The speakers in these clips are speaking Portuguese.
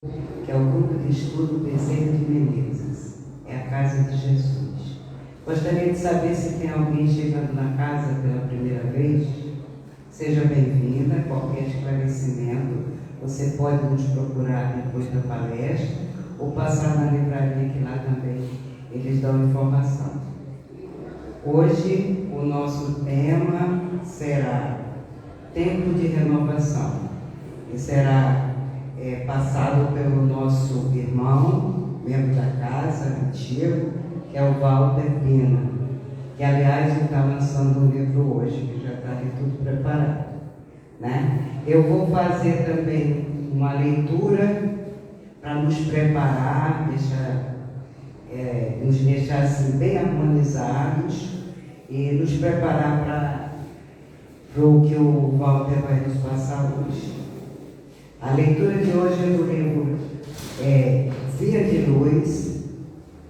que é o Grupo de Estudo Bezerra de Menezes, é a Casa de Jesus. Gostaria de saber se tem alguém chegando na casa pela primeira vez. Seja bem-vinda. Qualquer esclarecimento, você pode nos procurar depois da palestra ou passar na livraria, que lá também eles dão informação. Hoje o nosso tema será Tempo de Renovação e será passado pelo nosso irmão, membro da casa, antigo, que é o Walter Pina, que aliás está lançando um livro hoje, que já está ali tudo preparado, né? Eu vou fazer também uma leitura para nos preparar, nos deixar assim bem harmonizados e nos preparar para o que o Walter vai nos passar hoje. A leitura de hoje é do livro Via de Luz,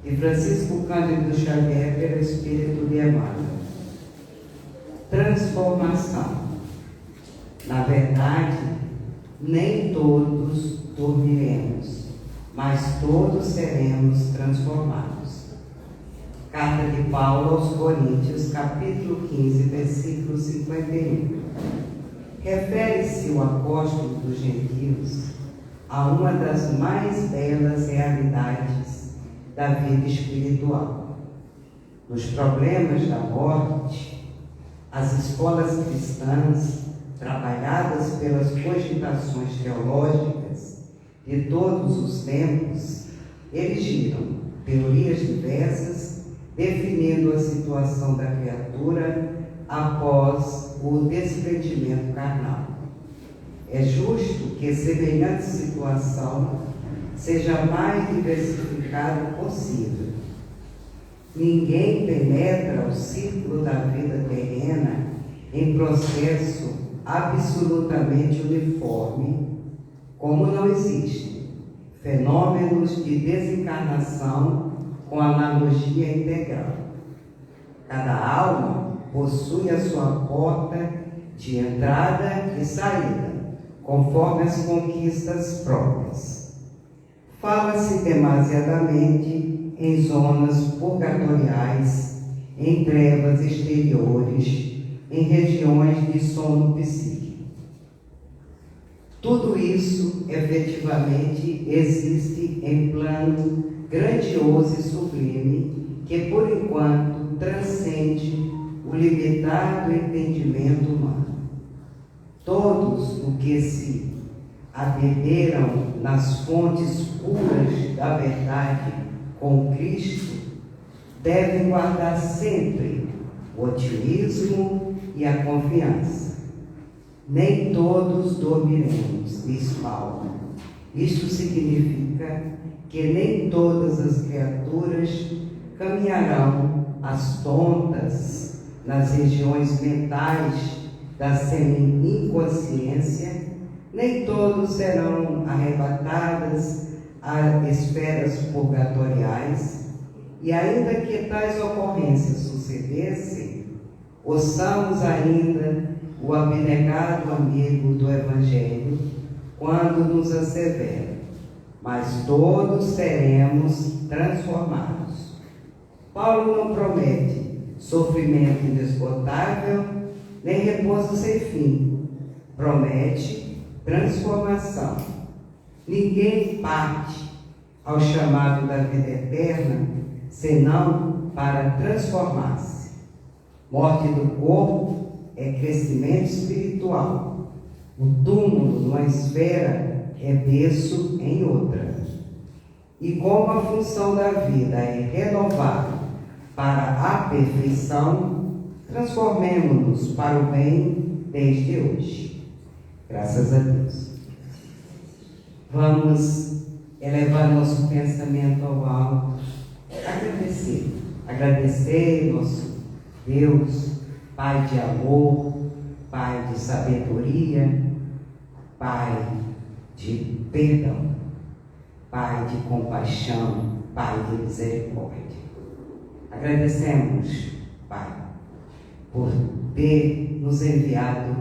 de Francisco Cândido Xavier, pelo Espírito de Emmanuel. Transformação. Na verdade, nem todos dormiremos, mas todos seremos transformados. Carta de Paulo aos Coríntios, capítulo 15, versículo 51. Refere-se o apóstolo dos gentios a uma das mais belas realidades da vida espiritual. Nos problemas da morte, as escolas cristãs, trabalhadas pelas cogitações teológicas de todos os tempos, erigiram teorias diversas definindo a situação da criatura após o desprendimento carnal. É justo que semelhante situação seja mais diversificada possível. Ninguém penetra o círculo da vida terrena em processo absolutamente uniforme, como não existem fenômenos de desencarnação com analogia integral. Cada alma possui a sua porta de entrada e saída, conforme as conquistas próprias. Fala-se demasiadamente em zonas purgatoriais, em trevas exteriores, em regiões de sono psíquico. Tudo isso, efetivamente, existe em plano grandioso e sublime, que, por enquanto, transcende o limitado entendimento humano. Todos os que se abeberam nas fontes puras da verdade com Cristo devem guardar sempre o otimismo e a confiança. Nem todos dormiremos, diz Paulo. Isto significa que nem todas as criaturas caminharão às tontas nas regiões mentais da semi-inconsciência, nem todos serão arrebatadas a esferas purgatoriais, e ainda que tais ocorrências sucedessem, ouçamos ainda o abnegado amigo do Evangelho quando nos assevera: mas todos seremos transformados. Paulo não promete sofrimento inesgotável, nem repouso sem fim. Promete transformação. Ninguém parte ao chamado da vida eterna, senão para transformar-se. Morte do corpo é crescimento espiritual. O túmulo numa esfera é berço em outra. E como a função da vida é renovar para a perfeição, transformemo-nos para o bem desde hoje. Graças a Deus. Vamos elevar nosso pensamento ao alto, agradecer nosso Deus, Pai de amor, Pai de sabedoria, Pai de perdão, Pai de compaixão, Pai de misericórdia. Agradecemos, Pai, por ter nos enviado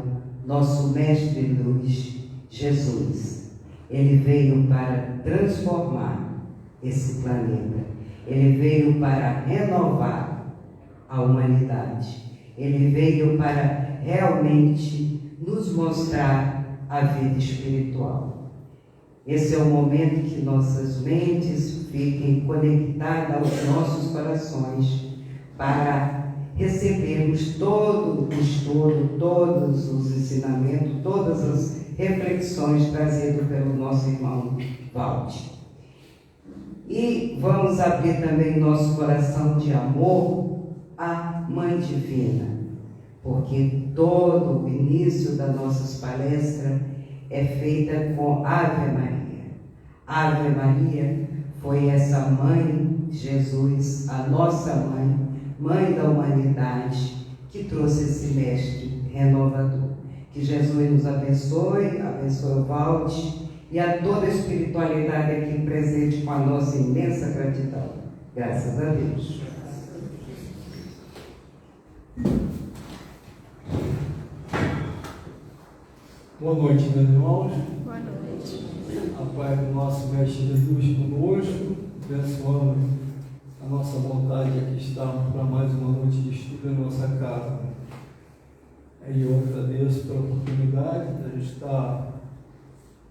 nosso Mestre Luz, Jesus, Ele veio para transformar esse planeta. Ele veio para renovar a humanidade. Ele veio para realmente nos mostrar a vida espiritual. Esse é o momento que nossas mentes fiquem conectadas aos nossos corações para recebermos todo o estudo, todos os ensinamentos, todas as reflexões trazidas pelo nosso irmão Valde. E vamos abrir também nosso coração de amor à Mãe Divina, porque todo o início das nossas palestras é feita com Ave Maria. Ave Maria foi essa Mãe de Jesus, a nossa Mãe, Mãe da humanidade, que trouxe esse mestre renovador. Que Jesus nos abençoe, abençoe o Valde e a toda a espiritualidade aqui presente, com a nossa imensa gratidão. Graças a Deus. Boa noite, meus irmãos. Boa noite. A paz do nosso Mestre Jesus conosco, abençoando a nossa vontade aqui estarmos para mais uma noite de estudo em nossa casa. E eu agradeço pela oportunidade de a gente estar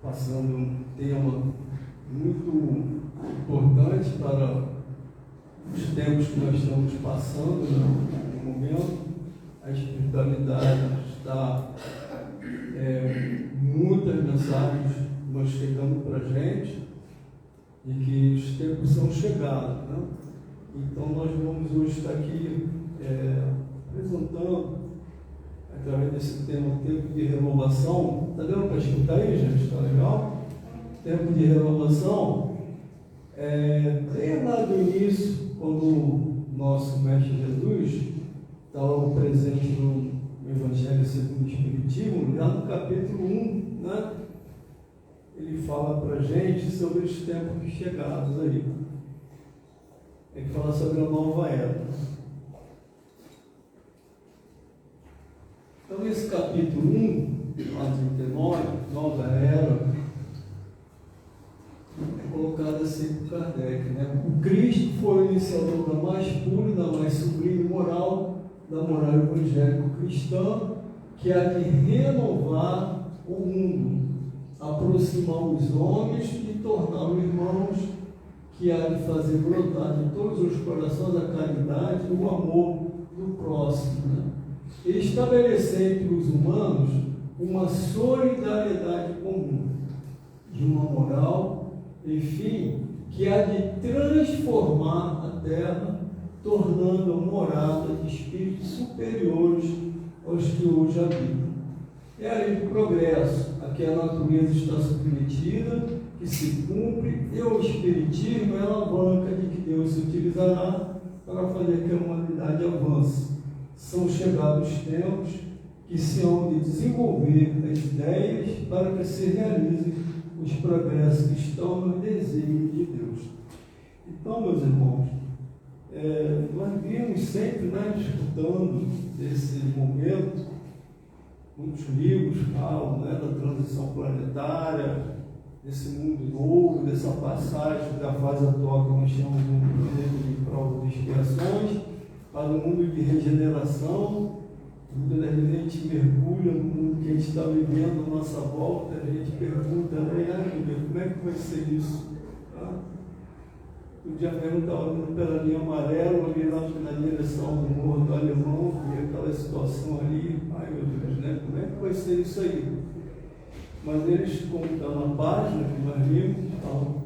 passando um tema muito importante para os tempos que nós estamos passando, né, no momento. A espiritualidade está, muitas mensagens vão chegando para a gente e que os tempos são chegados, né? Então nós vamos hoje estar aqui apresentando, através desse tema, tempo de renovação. Está dando para escutar aí, gente? Está legal? Tempo de renovação. Tem lá do início, quando o nosso Mestre Jesus estava presente no Evangelho segundo o Espiritismo, já no capítulo 1, né? Ele fala para a gente sobre os tempos chegados aí. Ele fala sobre a nova era. Então, nesse capítulo 1, lá 39, nova era, é colocado assim por Kardec, né? O Cristo foi o iniciador da mais pura, da mais sublime moral, da moral evangélico-cristã, que há de renovar o mundo, aproximar os homens e torná-los irmãos, que há de fazer brotar de todos os corações a caridade e o amor do próximo, né? E estabelecer entre os humanos uma solidariedade comum, de uma moral, enfim, que há de transformar a terra, tornando-a morada de espíritos superiores aos que hoje habitam. É a lei do progresso, a que a natureza está submetida, que se cumpre, e o espiritismo é a alavanca de que Deus se utilizará para fazer que a humanidade avance. São chegados tempos que se hão de desenvolver as ideias para que se realizem os progressos que estão nos desígnios de Deus. Então, meus irmãos, nós vimos sempre, né, escutando desse momento, muitos livros falam, né, da transição planetária, desse mundo novo, dessa passagem da fase atual que nós chamamos de um período de provas e expiações, para um mundo de regeneração. Muitas vezes a gente mergulha no mundo que a gente está vivendo à nossa volta, a gente pergunta, né, meu Deus, como é que vai ser isso? Tá? O dia mesmo estava indo pela linha amarela, ali na direção do Morro do Alemão, e aquela situação ali, ai meu Deus, né? Como é que vai ser isso aí? Mas eles, como está na página que nós vimos, falam,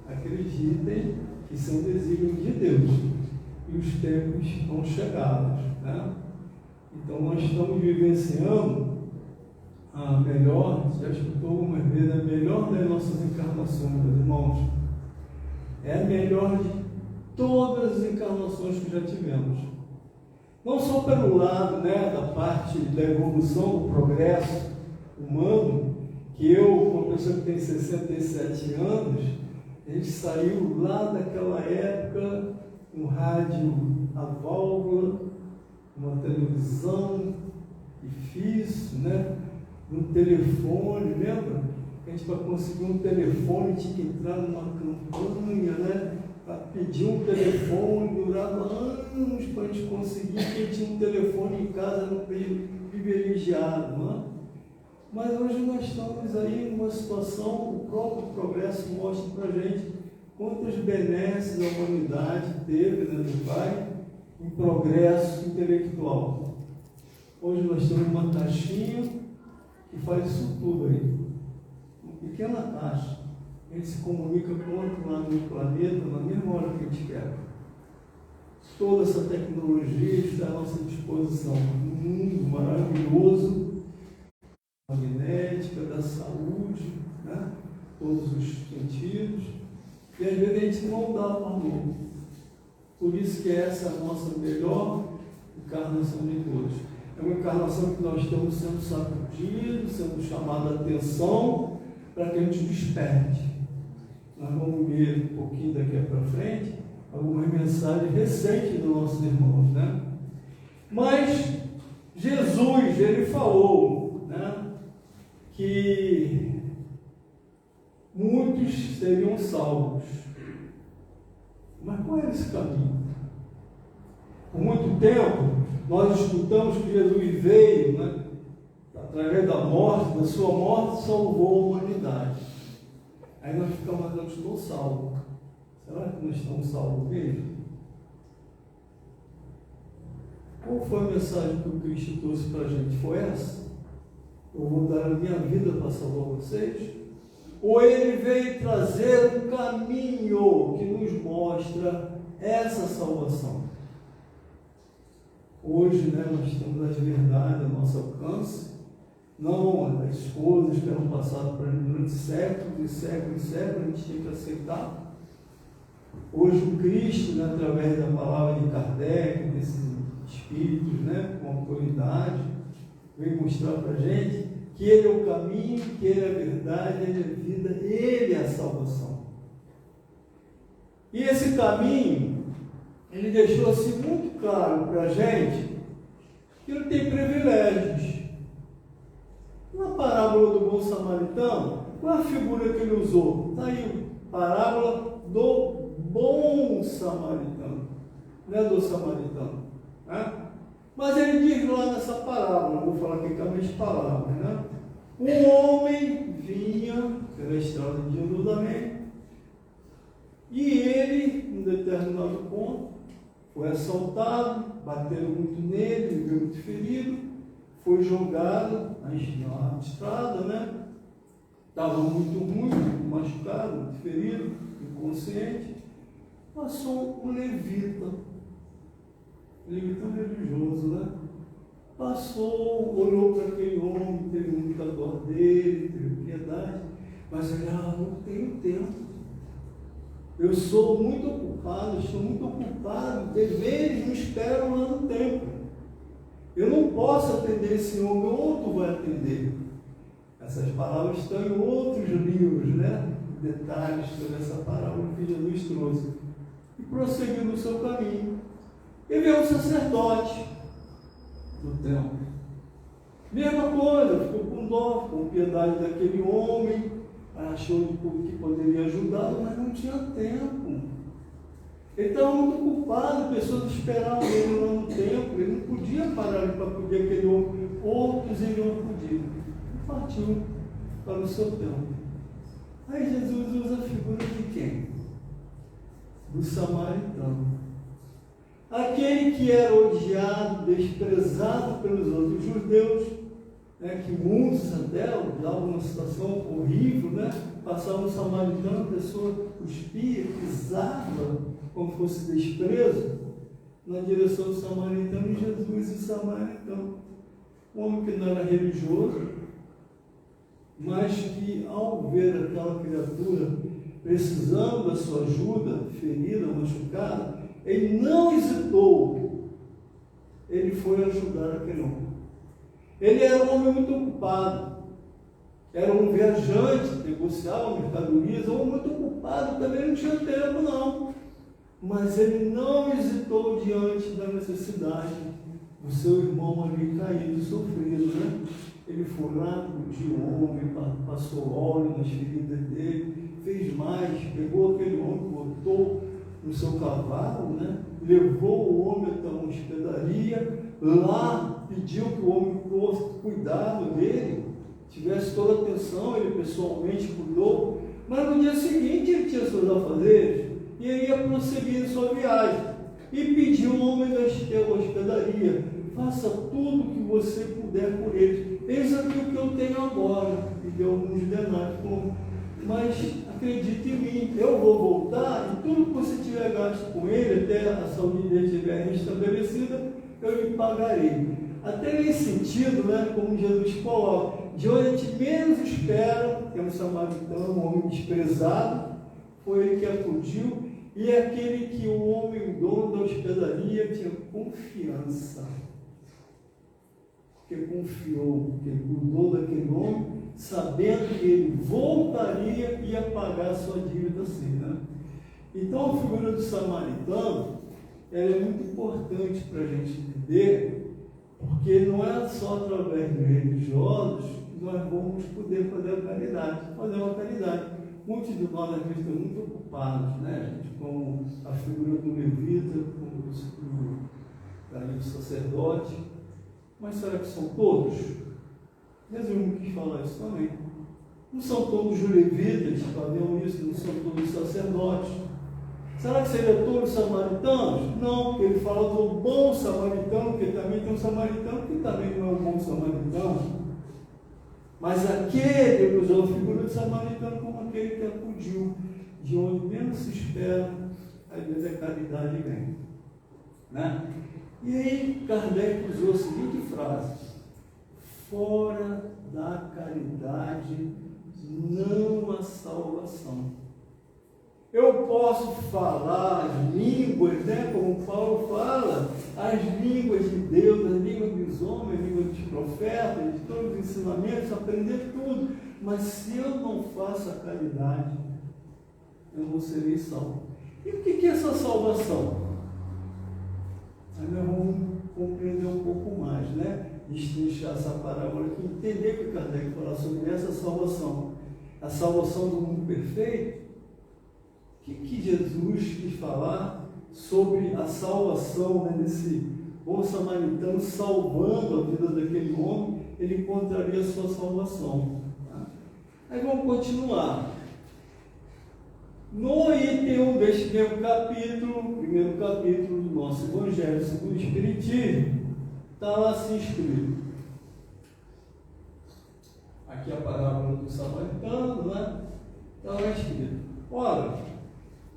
acreditem que são desígnios de Deus. E os tempos estão chegados, né? Então nós estamos vivenciando a melhor, já escutou algumas vezes, a melhor das nossas encarnações, meus irmãos. É a melhor de todas as encarnações que já tivemos. Não só pelo lado, né, da parte da evolução, do progresso humano, que eu, uma pessoa que tem 67 anos, a gente saiu lá daquela época, um rádio a válvula, uma televisão difícil, né? Um telefone, lembra? A gente, para conseguir um telefone, tinha que entrar numa campanha, né? Para pedir um telefone, durava anos para a gente conseguir. Quem tinha um telefone em casa era um privilegiado, não é? Mas hoje nós estamos aí numa situação, o próprio progresso mostra para a gente quantas benesses a humanidade teve, né, do Pai, em progresso intelectual. Hoje nós temos uma caixinha que faz isso tudo aí. Uma pequena caixa. A gente se comunica com o outro lado do planeta na mesma hora que a gente quer. Toda essa tecnologia está à nossa disposição. Um mundo maravilhoso, magnética, da saúde, né? Todos os sentidos. E às vezes a gente não dá valor. Por isso que essa é a nossa melhor encarnação de todos. É uma encarnação que nós estamos sendo sacudidos, sendo chamados a atenção para que a gente desperte. Nós vamos ver um pouquinho daqui para frente algumas mensagens recentes dos nossos irmãos, né? Mas Jesus, ele falou, né, que muitos seriam salvos. Mas qual era esse caminho? Por muito tempo, nós escutamos que Jesus veio, né, através da morte, da sua morte, salvou a humanidade. Aí nós ficamos, mas eu estou salvo. Será que nós estamos salvos mesmo? Qual foi a mensagem que o Cristo trouxe para a gente? Foi essa? Eu vou dar a minha vida para salvar vocês? Ou ele veio trazer um caminho que nos mostra essa salvação? Hoje, né, nós temos as verdades ao nosso alcance, não as coisas que eram passadas para nós durante séculos e séculos e séculos, a gente tinha que aceitar. Hoje o Cristo, né, através da palavra de Kardec, desses espíritos, né, com autoridade, veio mostrar para a gente que Ele é o caminho, que Ele é a verdade, Ele é a vida, Ele é a salvação. E esse caminho, Ele deixou assim muito claro para a gente que Ele tem privilégios. Na parábola do bom samaritano, qual a figura que Ele usou? Está aí, parábola do bom samaritano, não é do samaritano, né? Mas ele diz lá nessa parábola, vou falar aqui com as minhas palavras, né? Um homem vinha pela estrada de Jerusalém e ele, em determinado ponto, foi assaltado, bateram muito nele, ele veio muito ferido, foi jogado na estrada, né? Estava muito ruim, muito machucado, muito ferido, inconsciente. Passou um levita religioso, né? Passou, olhou para aquele homem, teve muita dor dele, teve piedade, mas ele, não tenho tempo. Eu sou muito ocupado, estou muito ocupado, deveres me esperam lá no templo. Eu não posso atender esse homem, outro vai atender. Essas palavras estão em outros livros, né? Detalhes sobre essa parábola que Jesus trouxe. E prosseguiu no seu caminho. E veio um sacerdote do templo. Mesma coisa, ficou com dó, com piedade daquele homem, achou que poderia ajudá-lo, mas não tinha tempo. Ele estava muito ocupado, pessoas esperavam ele lá no templo, ele não podia parar para acudir aquele homem, outros iriam acudir. Ele partiu para o seu templo. Aí Jesus usa a figura de quem? Do samaritano. Aquele que era odiado, desprezado pelos outros judeus, né, que muitos até davam uma situação horrível, né? Passava um samaritano, a pessoa cuspia, pisava, como fosse desprezo, na direção do samaritano, e Jesus e o samaritano. Um homem que não era religioso, mas que ao ver aquela criatura precisando da sua ajuda, ferida, machucada, ele não hesitou, ele foi ajudar aquele homem. Ele era um homem muito ocupado, era um viajante, negociava mercadorias, um homem muito ocupado, também não tinha tempo não, mas ele não hesitou diante da necessidade do seu irmão ali caído, sofrido, né? Ele foi lá, acudiu o homem, passou óleo nas feridas dele, fez mais, pegou aquele homem, botou no seu cavalo, né? Levou o homem até uma hospedaria, lá pediu que o homem fosse cuidado dele, tivesse toda a atenção, ele pessoalmente cuidou, mas no dia seguinte ele tinha seus afazeres e ele ia prosseguir em sua viagem e pediu ao homem da hospedaria: faça tudo o que você puder por eles, eis aqui o que eu tenho agora, e deu alguns denários, mas acredite em mim, eu vou voltar e tudo que você tiver gasto com ele, até a saúde dele estiver restabelecida, eu lhe pagarei. Até nesse sentido, né, como Jesus coloca, de onde a gente menos espera, tem um samaritano, um homem desprezado, foi ele que acudiu, e aquele que o homem, o dono da hospedaria, tinha confiança, porque confiou, porque cuidou daquele homem, sabendo que ele voltaria e ia pagar a sua dívida assim, né? Então a figura do samaritano, ela é muito importante para a gente entender, porque não é só através dos religiosos que nós vamos poder fazer a caridade, fazer uma caridade. Muitos de nós, às vezes, estão muito ocupados, né, gente, com a figura do levita, com o sacerdote, mas será que são todos? Jesus quis falar isso também. Não são todos os levitas que faziam isso, não são todos os sacerdotes. Será que seriam todos samaritanos? Não, porque ele fala do bom samaritano, porque também tem um samaritano que também não é um bom samaritano. Mas aquele, ele usou a figura de samaritano como aquele que acudiu, de onde menos se espera, às vezes a caridade vem. Né? E aí Kardec usou a seguinte frase: fora da caridade não há salvação. Eu posso falar as línguas, né, como Paulo fala, as línguas de Deus, as línguas dos homens, as línguas dos profetas, de todos os ensinamentos, aprender tudo, mas se eu não faço a caridade, eu não serei salvo. E o que é essa salvação? Aí nós vamos compreender um pouco mais, né? Destrinchar essa parábola aqui, entender o que Kardec fala sobre essa salvação. A salvação do mundo perfeito. O que Jesus quis falar sobre a salvação, né, desse bom samaritano salvando a vida daquele homem, ele encontraria a sua salvação. Tá? Aí vamos continuar. No item 1 deste primeiro capítulo do nosso Evangelho segundo o Espiritismo, está lá assim escrito. Aqui a parábola do samaritano, né? Está lá escrito: ora,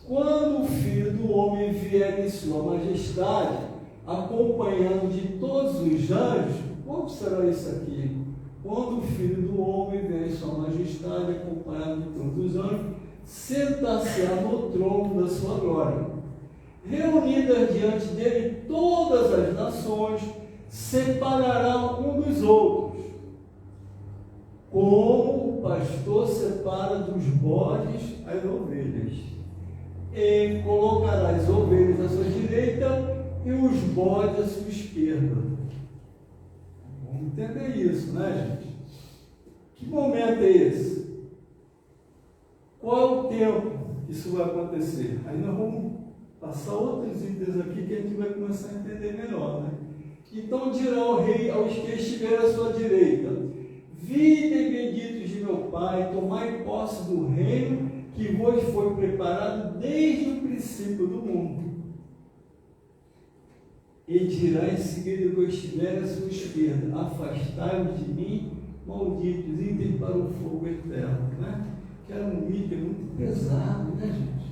quando o Filho do Homem vier em sua majestade, acompanhado de todos os anjos, como será isso aqui? Quando o Filho do Homem vier em sua majestade, acompanhado de todos os anjos, sentar-se-á no trono da sua glória. Reunidas diante dele todas as nações, separará um dos outros, como o pastor separa dos bodes as ovelhas. E colocará as ovelhas à sua direita e os bodes à sua esquerda. Vamos entender isso, né, gente? Que momento é esse? Qual é o tempo que isso vai acontecer? Aí nós vamos passar outros itens aqui que a gente vai começar a entender melhor, né? Então dirá o rei aos que estiverem à sua direita: vinde, benditos de meu Pai, tomai posse do reino que vos foi preparado desde o princípio do mundo. E dirá em seguida que eu estiver à sua esquerda: afastai-vos de mim, malditos, idem para o fogo eterno. Né? Que era um item muito pesado, né, gente?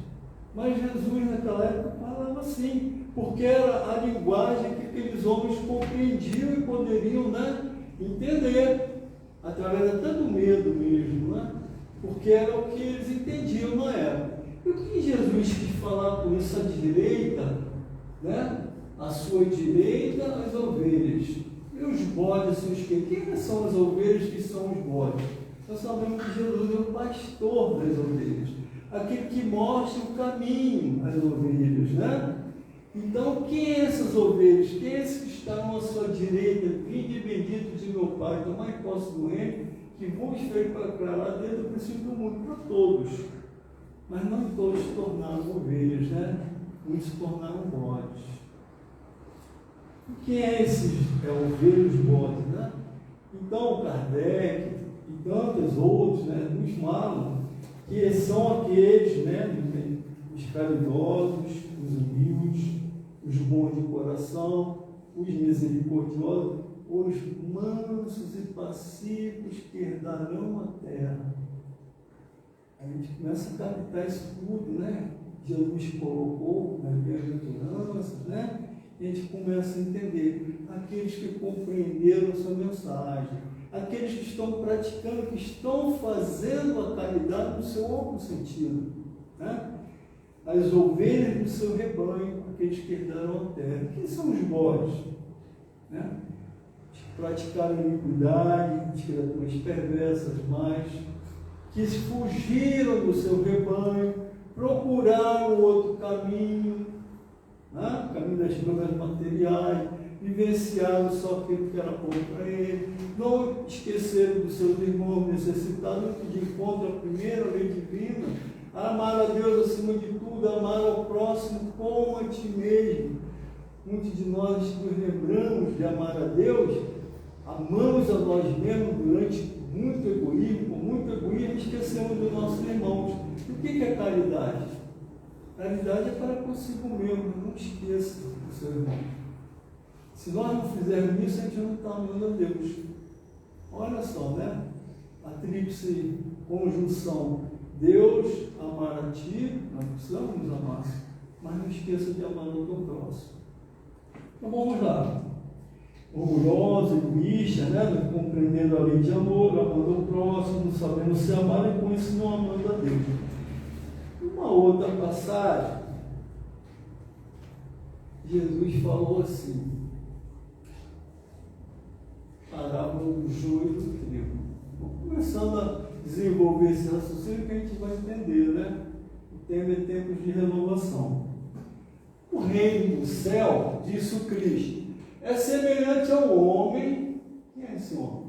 Mas Jesus naquela época falava assim, porque era a linguagem que aqueles homens compreendiam e poderiam, né, entender, através até do medo mesmo, né? Porque era o que eles entendiam na época. E o que Jesus quis falar com isso? À direita, né? À sua direita, as ovelhas. E os bodes, à sua esquerda. Quem são as ovelhas que são os bodes? Nós sabemos que Jesus é o pastor das ovelhas, aquele que mostra o caminho às ovelhas, né? Então, quem é essas ovelhas? Quem é esses que estão à sua direita? Vinde bendito de meu Pai, tomai posse do reino, que vos fez preparar desde o princípio do mundo, para todos. Mas não todos se tornaram ovelhas, né? Muitos se tornaram bodes. E quem é esses ovelhas bodes, né? Então, Kardec e tantos outros, né, nos falam que são aqueles, né, os caridosos, os humildes, os bons de coração, os misericordiosos, os mansos e pacíficos que herdarão a terra. A gente começa a captar isso tudo, né? Jesus colocou nas bem-aventuranças, né? E a gente começa a entender aqueles que compreenderam essa mensagem, aqueles que estão praticando, que estão fazendo a caridade no seu amplo sentido, né? As ovelhas do seu rebanho, aqueles que herdaram a terra. Quem são os bodes? Né? Os que praticaram a iniquidade, as criaturas perversas mais, que fugiram do seu rebanho, procuraram outro caminho, né? O caminho das coisas materiais, vivenciaram só aquilo que era bom para ele, não esqueceram dos seus irmãos necessitados, não pediram contra a primeira lei divina, amar a Deus acima de tudo, amar ao próximo como a ti mesmo. Muitos de nós nos lembramos de amar a Deus, amamos a nós mesmos durante muito egoísmo, com muito egoísmo, esquecemos dos nossos irmãos. E o que é caridade? Caridade é para consigo mesmo, não esqueça do seu irmão. Se nós não fizermos isso, a gente não está amando a Deus. Olha só, né? A tríplice conjunção: Deus, amar a ti, nós precisamos nos amar, mas não esqueça de amar o teu próximo. Então vamos lá. Orgulhoso, egoísta, né? Compreendendo a lei de amor, amando o próximo, não sabendo se amar e com isso não amando a Deus. Uma outra passagem, Jesus falou assim, parábola do joio e do trigo. Vamos começando a desenvolver esse raciocínio que a gente vai entender, né? O tema é tempos de renovação. O reino do céu, disse o Cristo, é semelhante ao homem. Quem é esse homem?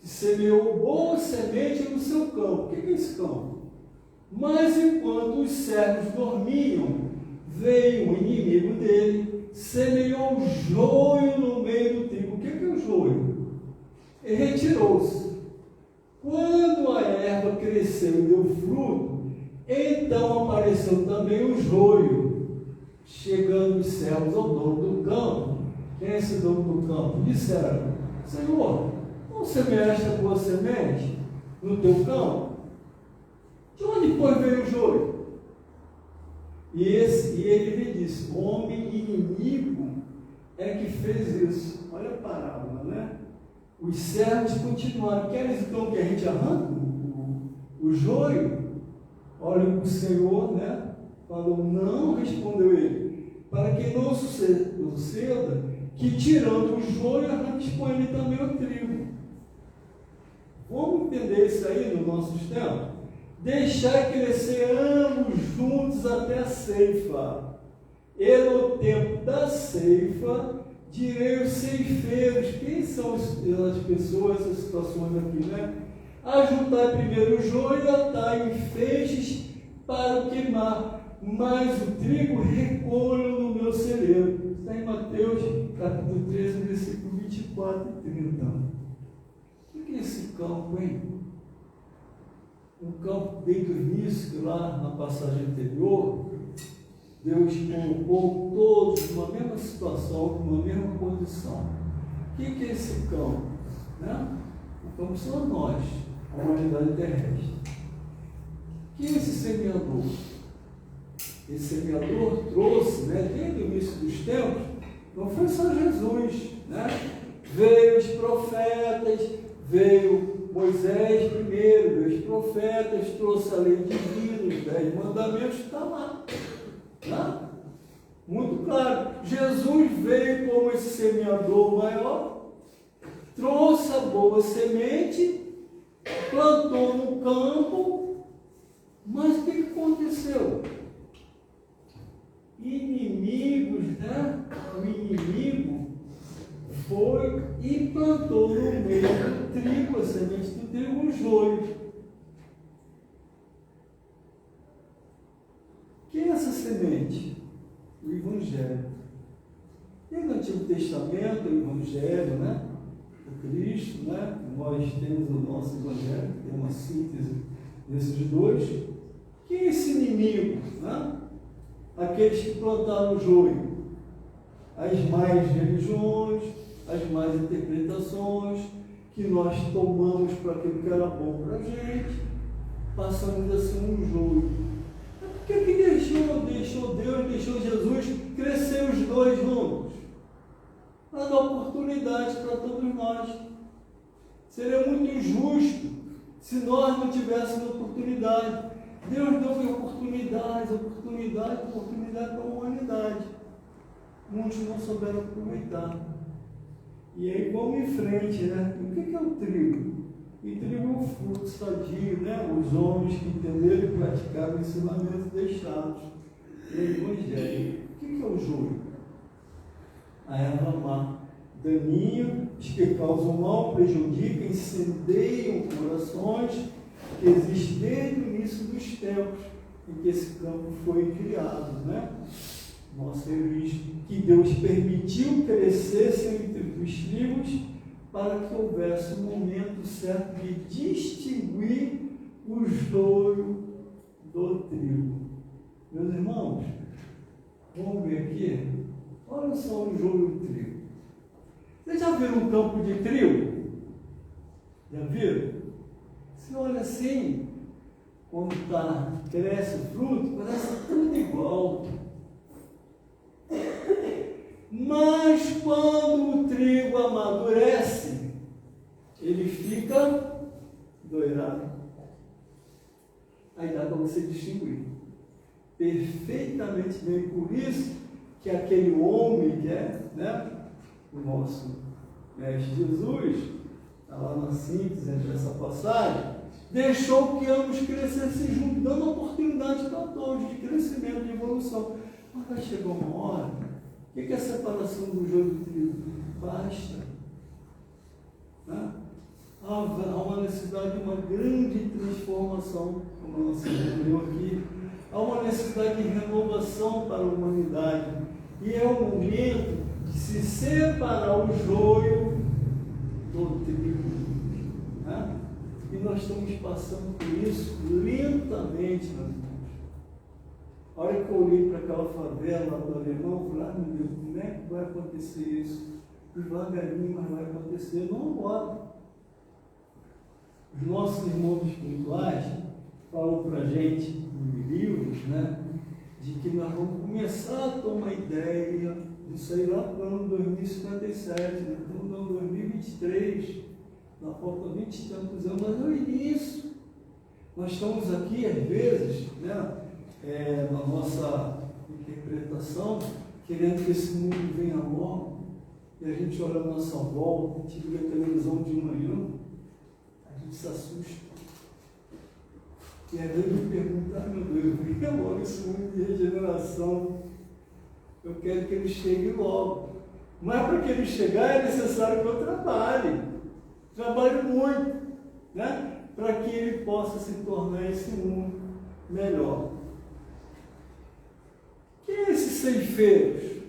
Que semeou boa semente no seu campo. O que é esse campo? Mas enquanto os servos dormiam, veio o inimigo dele, semeou joio no meio do trigo. O que é o joio? E retirou-se. Quando a erva cresceu e deu fruto, então apareceu também o joio. Chegando os servos ao dono do campo, quem é esse dono do campo? Disseram: Senhor, não semeaste a boa semente no teu campo? De onde, pois, veio o joio? E ele lhe disse: o homem inimigo é que fez isso. Olha a parábola, né? Os servos continuaram: queres então que a gente arranque o joio? Olha, o Senhor, né? Falou: não, respondeu ele, para que não suceda que tirando o joio arranques com ele também o trigo. Vamos entender isso aí nos nossos tempos? Deixar crescer ambos juntos até a ceifa. E no tempo da ceifa, direi os ceifeiros. Quem são as pessoas, essas situações aqui, né? Ajuntai primeiro o joio e atai em feixes para o queimar, mas o trigo recolho no meu celeiro. Está em Mateus capítulo 13, versículo 24 e 30. O que é esse campo, hein? Um campo bem do início, lá na passagem anterior, Deus colocou todos numa mesma situação, numa mesma condição. O que é esse campo? Né? O campo somos nós, a humanidade terrestre. Quem é esse semeador? Esse semeador trouxe, né, desde o início dos tempos, não foi só Jesus, né? Veio os profetas, veio Moisés primeiro, veio os profetas, trouxe a lei divina, os 10 mandamentos, está lá, né? Muito claro. Jesus veio como esse semeador maior, trouxe a boa semente, plantou no campo, mas o que aconteceu? Inimigos inimigos, né? O inimigo foi e plantou no meio do trigo, a semente do trigo, o joio. Que é essa semente? O Evangelho. E no Antigo Testamento, o Evangelho, né? O Cristo, né? Nós temos o nosso Evangelho, que tem uma síntese desses dois. Quem é esse inimigo? Né? Aqueles que plantaram o joio. As más religiões, as más interpretações, que nós tomamos para aquilo que era bom para a gente, passamos a ser um joio. Por que deixou Deus, deixou Jesus crescer os dois juntos? Para dar oportunidade para todos nós. Seria muito injusto se nós não tivéssemos oportunidade. Deus deu oportunidade para a humanidade. Muitos não souberam aproveitar. E aí vamos em frente, né? O que é o trigo? O trigo é o fruto sadio, né? Os homens que entenderam e praticaram o ensinamento deixados no Evangelho. O que é o joio? A erva má, daninha, que causam mal, prejudicam, incendeiam corações, que existe desde o início dos tempos em que esse campo foi criado, né? Nosso egoísmo, que Deus permitiu crescessem entre os trigos para que houvesse um momento certo de distinguir o joio do trigo. Meus irmãos, vamos ver aqui. Olha só o joio do trigo. Vocês já viram um campo de trigo? Já viram? Você olha assim, quando cresce o fruto, parece tudo igual. Mas quando o trigo amadurece, ele fica doirado. Aí dá para você distinguir perfeitamente bem. Por isso que aquele homem que é, né, o nosso Mestre Jesus, está lá na síntese dessa passagem, deixou que ambos crescessem juntos, dando oportunidade para todos de crescimento, de evolução. Mas vai chegar uma hora, o que é a separação do joio do trigo? Basta. Né? Há uma necessidade de uma grande transformação, como nós leu aqui. Há uma necessidade de renovação para a humanidade. E é o momento de se separar o joio do trigo. Né? E nós estamos passando por isso lentamente, meus irmãos. A hora que eu olhei para aquela favela do Alemão, eu falei, meu Deus, como é que vai acontecer isso? Devagarinho, mas vai acontecer. Não agora. Os nossos irmãos espirituais falam para a gente, em livros, né, de que nós vamos começar a tomar ideia de sair lá para o ano 2057, né? Estamos no ano 2023, na falta 20 e tantos anos, mas é o início. Nós estamos aqui, às vezes, né, na nossa interpretação, querendo que esse mundo venha logo, e a gente olha a nossa volta, a gente vê a televisão de manhã, a gente se assusta. E às vezes me pergunta, meu Deus, venha logo esse mundo de regeneração, eu quero que ele chegue logo. Mas para que ele chegar é necessário que eu trabalhe muito, né? Para que ele possa se tornar esse mundo melhor. Quem é esses ceifeiros?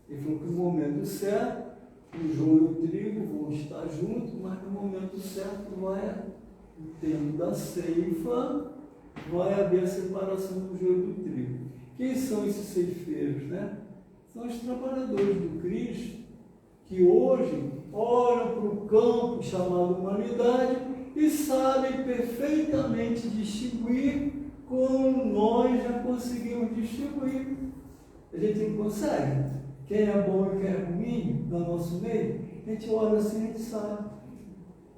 Ele falou que no momento certo, o joio e o trigo vão estar juntos, mas no momento certo no tempo da ceifa, vai haver a separação do joio e do trigo. Quem são esses ceifeiros, né? São os trabalhadores do Cristo, que hoje olham para o campo chamado humanidade e sabem perfeitamente distinguir como nós já conseguimos distinguir. A gente não consegue. Quem é bom e quem é ruim no nosso meio, a gente olha assim e a gente sabe.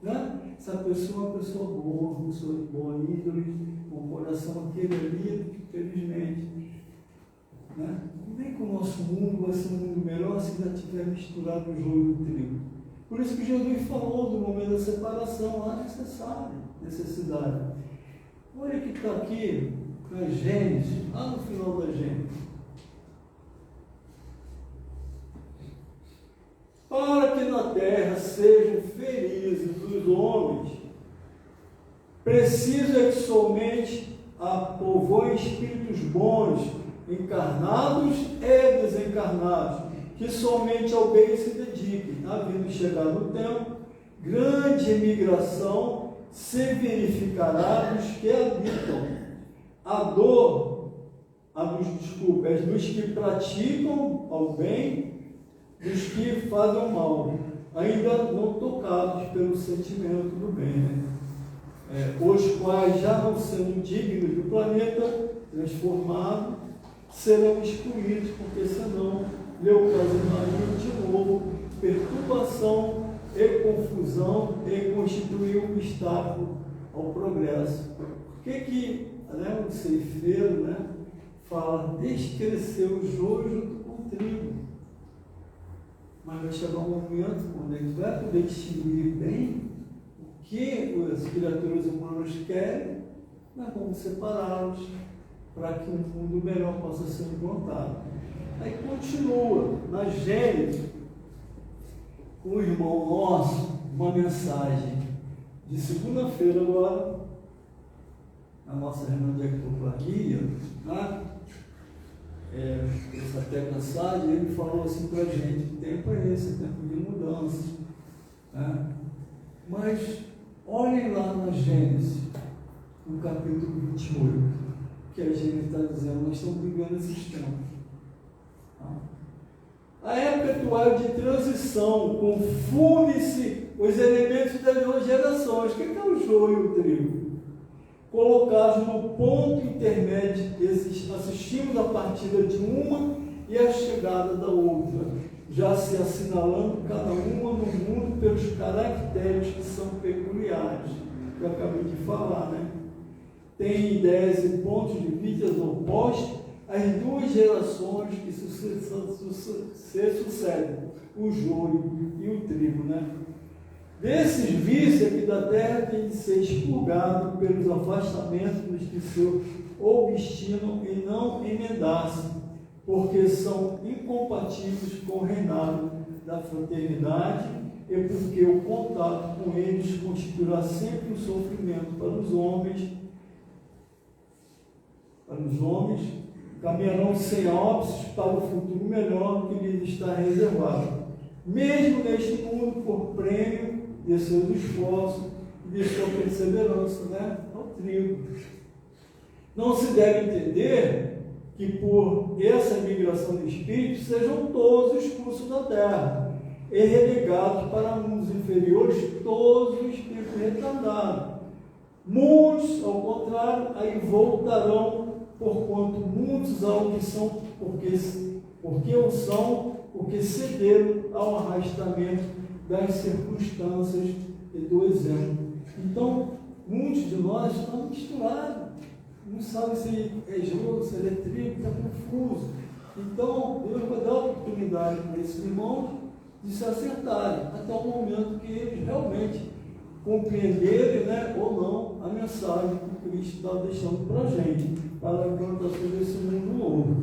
Né? Essa pessoa é uma pessoa boa, uma pessoa de boa índole, com o coração aquele ali, felizmente. Né? Como é que o nosso mundo vai ser um mundo melhor se já tiver misturado o joio e o trigo? Por isso que Jesus falou do momento da separação, há necessidade. Olha que está aqui na Gênesis, lá no final da Gênesis. na terra sejam felizes os homens, preciso é que somente povoem espíritos bons, encarnados e desencarnados, que somente ao bem se dediquem, havendo chegado o tempo, grande emigração se verificará dos que habitam. A dor, dos que praticam ao bem, dos que fazem o mal, ainda não tocados pelo sentimento do bem, né? Os quais, já não sendo dignos do planeta transformado, serão excluídos, porque senão lhe ocasionariam de novo perturbação e confusão e constituir um obstáculo ao progresso. Por que o ceifeiro, fala, deixe crescer o joio junto com o trigo? Mas vai chegar um momento quando ele vai poder distinguir bem o que as criaturas humanas querem, nós vamos separá-los para que um mundo melhor possa ser implantado. Aí continua, na Gênesis, com o irmão nosso, uma mensagem de segunda-feira agora, na nossa reunião de ectoplasia, essa tecla SAD, ele falou assim para a gente, o tempo é esse, tempo de mudança. Mas olhem lá na Gênesis, no capítulo 28, que a gente está dizendo, nós estamos vivendo esses tempos. A época atual de transição, confunde-se os elementos das duas gerações. O que é o joio e o trigo? Colocados no ponto intermédio, assistimos a partida de uma e a chegada da outra, já se assinalando cada uma no mundo pelos caracteres que são peculiares, que eu acabei de falar, Tem ideias e pontos de vista opostos as duas gerações que se sucedem, o joio e o trigo, Desses vícios aqui da terra tem de ser expurgado pelos afastamentos dos que se obstinam em não emendar-se, porque são incompatíveis com o reinado da fraternidade e porque o contato com eles constituirá sempre um sofrimento para os homens. Caminharão sem óbices para o futuro melhor que lhes está reservado, mesmo neste mundo, por prêmio de seus esforços e de sua perseverança, ao trigo. Não se deve entender que por essa migração de espíritos sejam todos expulsos da terra e relegados para mundos inferiores todos os espíritos retardados. Muitos, ao contrário, aí voltarão, porquanto muitos há que são, porque o são, porque cederam ao arrastamento das circunstâncias e do exemplo. Então, muitos de nós estão misturados, não sabem se é jogo, se é trigo, está confuso. Então, Deus vai dar oportunidade para esses irmãos de se acertarem, até o momento que eles realmente compreenderem, ou não, a mensagem que Cristo está deixando para a gente, para a implantação desse mundo novo.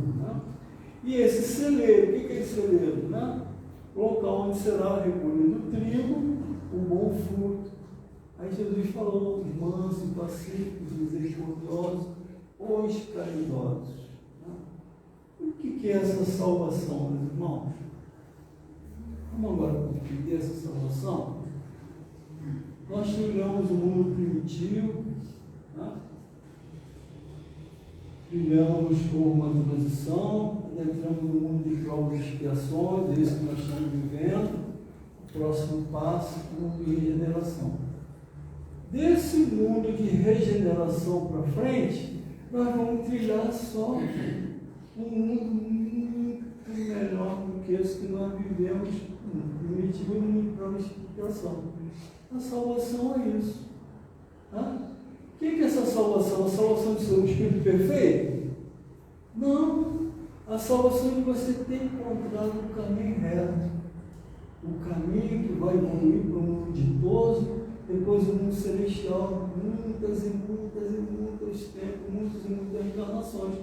E esse celeiro, o que é esse celeiro? Local onde será recolhido o trigo, o bom fruto. Aí Jesus falou, mansos, pacíficos, misericordiosos, os caridosos. O que é essa salvação, meus irmãos? Vamos agora compreender essa salvação? Nós trilhamos o mundo primitivo, trilhamos por uma transição, entramos no mundo de provas e expiações, é isso que nós estamos vivendo. O próximo passo é o mundo de regeneração. Desse mundo de regeneração para frente, nós vamos trilhar só um mundo muito melhor do que esse que nós vivemos, primitivo e mundo de provas e expiação. A salvação é isso. O que é essa salvação? A salvação de ser um espírito perfeito? Não. A salvação é de você ter encontrado o caminho reto. O caminho que vai evoluir para o mundo ditoso, depois o mundo celestial, muitas tempos, muitas encarnações.